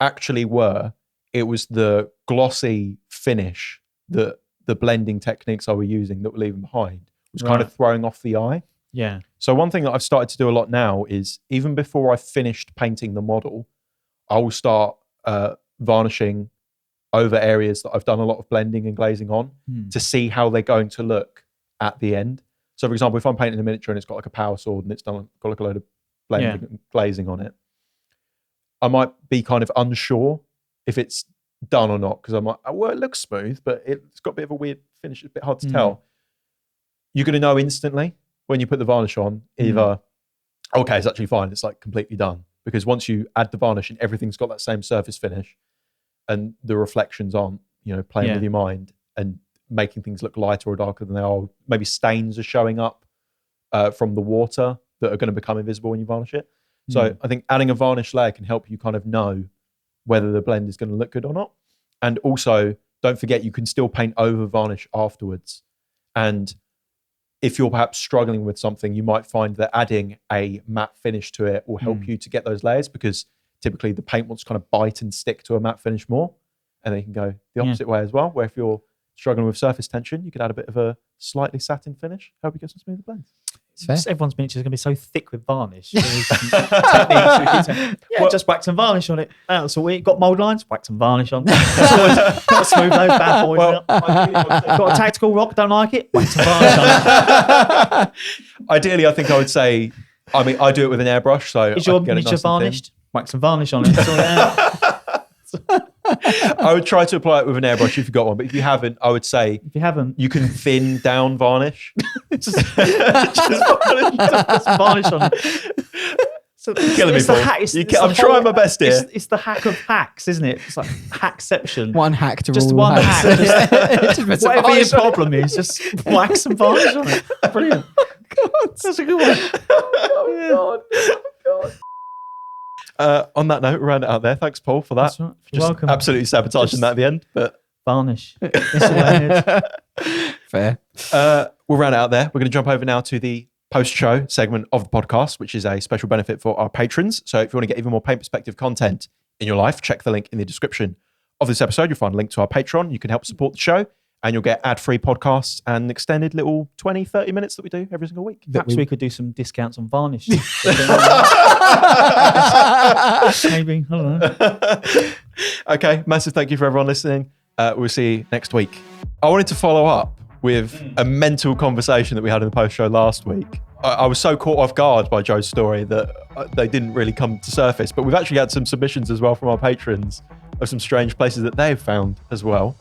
actually were. It was the glossy finish that the blending techniques I were using that were leaving behind was kind of throwing off the eye. Yeah. So one thing that I've started to do a lot now is even before I've finished painting the model, I will start varnishing over areas that I've done a lot of blending and glazing on to see how they're going to look at the end. So for example, if I'm painting a miniature and it's got like a power sword and it's got like a load of blending and glazing on it, I might be kind of unsure if it's done or not because I'm like, oh, well, it looks smooth, but it's got a bit of a weird finish. It's a bit hard to tell. You're going to know instantly when you put the varnish on, either, okay, it's actually fine. It's like completely done. Because once you add the varnish and everything's got that same surface finish and the reflections aren't, you know, playing with your mind and making things look lighter or darker than they are, maybe stains are showing up from the water that are going to become invisible when you varnish it. So I think adding a varnish layer can help you kind of know whether the blend is going to look good or not. And also, don't forget, you can still paint over varnish afterwards. And if you're perhaps struggling with something, you might find that adding a matte finish to it will help you to get those layers because typically the paint wants to kind of bite and stick to a matte finish more. And then you can go the opposite way as well, where if you're struggling with surface tension, you could add a bit of a slightly satin finish, help you get some smoother blends. Just everyone's miniature is going to be so thick with varnish. Just wax and varnish on it. That's all we got. Mould lines, wax and varnish on. That's always got to smooth those bad boys out. Got a tactical rock, don't like it, wax and varnish on it. Ideally, I think I would say, I mean, I do it with an airbrush. So is your miniature varnished? Wax and varnish on it. That's all I would try to apply it with an airbrush if you've got one, but if you haven't, I would say if you haven't, you can thin down varnish. just varnish on it. killing me, it's the Paul. hack. I'm trying my best here. It's the hack of hacks, isn't it? It's like hackception. One hack to Just rule one all hack. hacks. Just, whatever your problem is, just wax and varnish on it. Brilliant. That's a good one. On that note, we'll round it out there. Thanks, Paul, for that. That's right. You're Just welcome. absolutely sabotaging that at the end, but Varnish. That's the way it is. Fair. we'll round it out there. We're going to jump over now to the post-show segment of the podcast, which is a special benefit for our patrons. So if you want to get even more Paint Perspective content in your life, check the link in the description of this episode. You'll find a link to our Patreon. You can help support the show, and you'll get ad-free podcasts and extended little 20, 30 minutes that we do every single week. Perhaps we could do some discounts on varnish. Maybe. I don't know. Okay, massive thank you for everyone listening. We'll see you next week. I wanted to follow up with a mental conversation that we had in the post-show last week. I was so caught off guard by Joe's story that they didn't really come to surface, but we've actually had some submissions as well from our patrons of some strange places that they've found as well.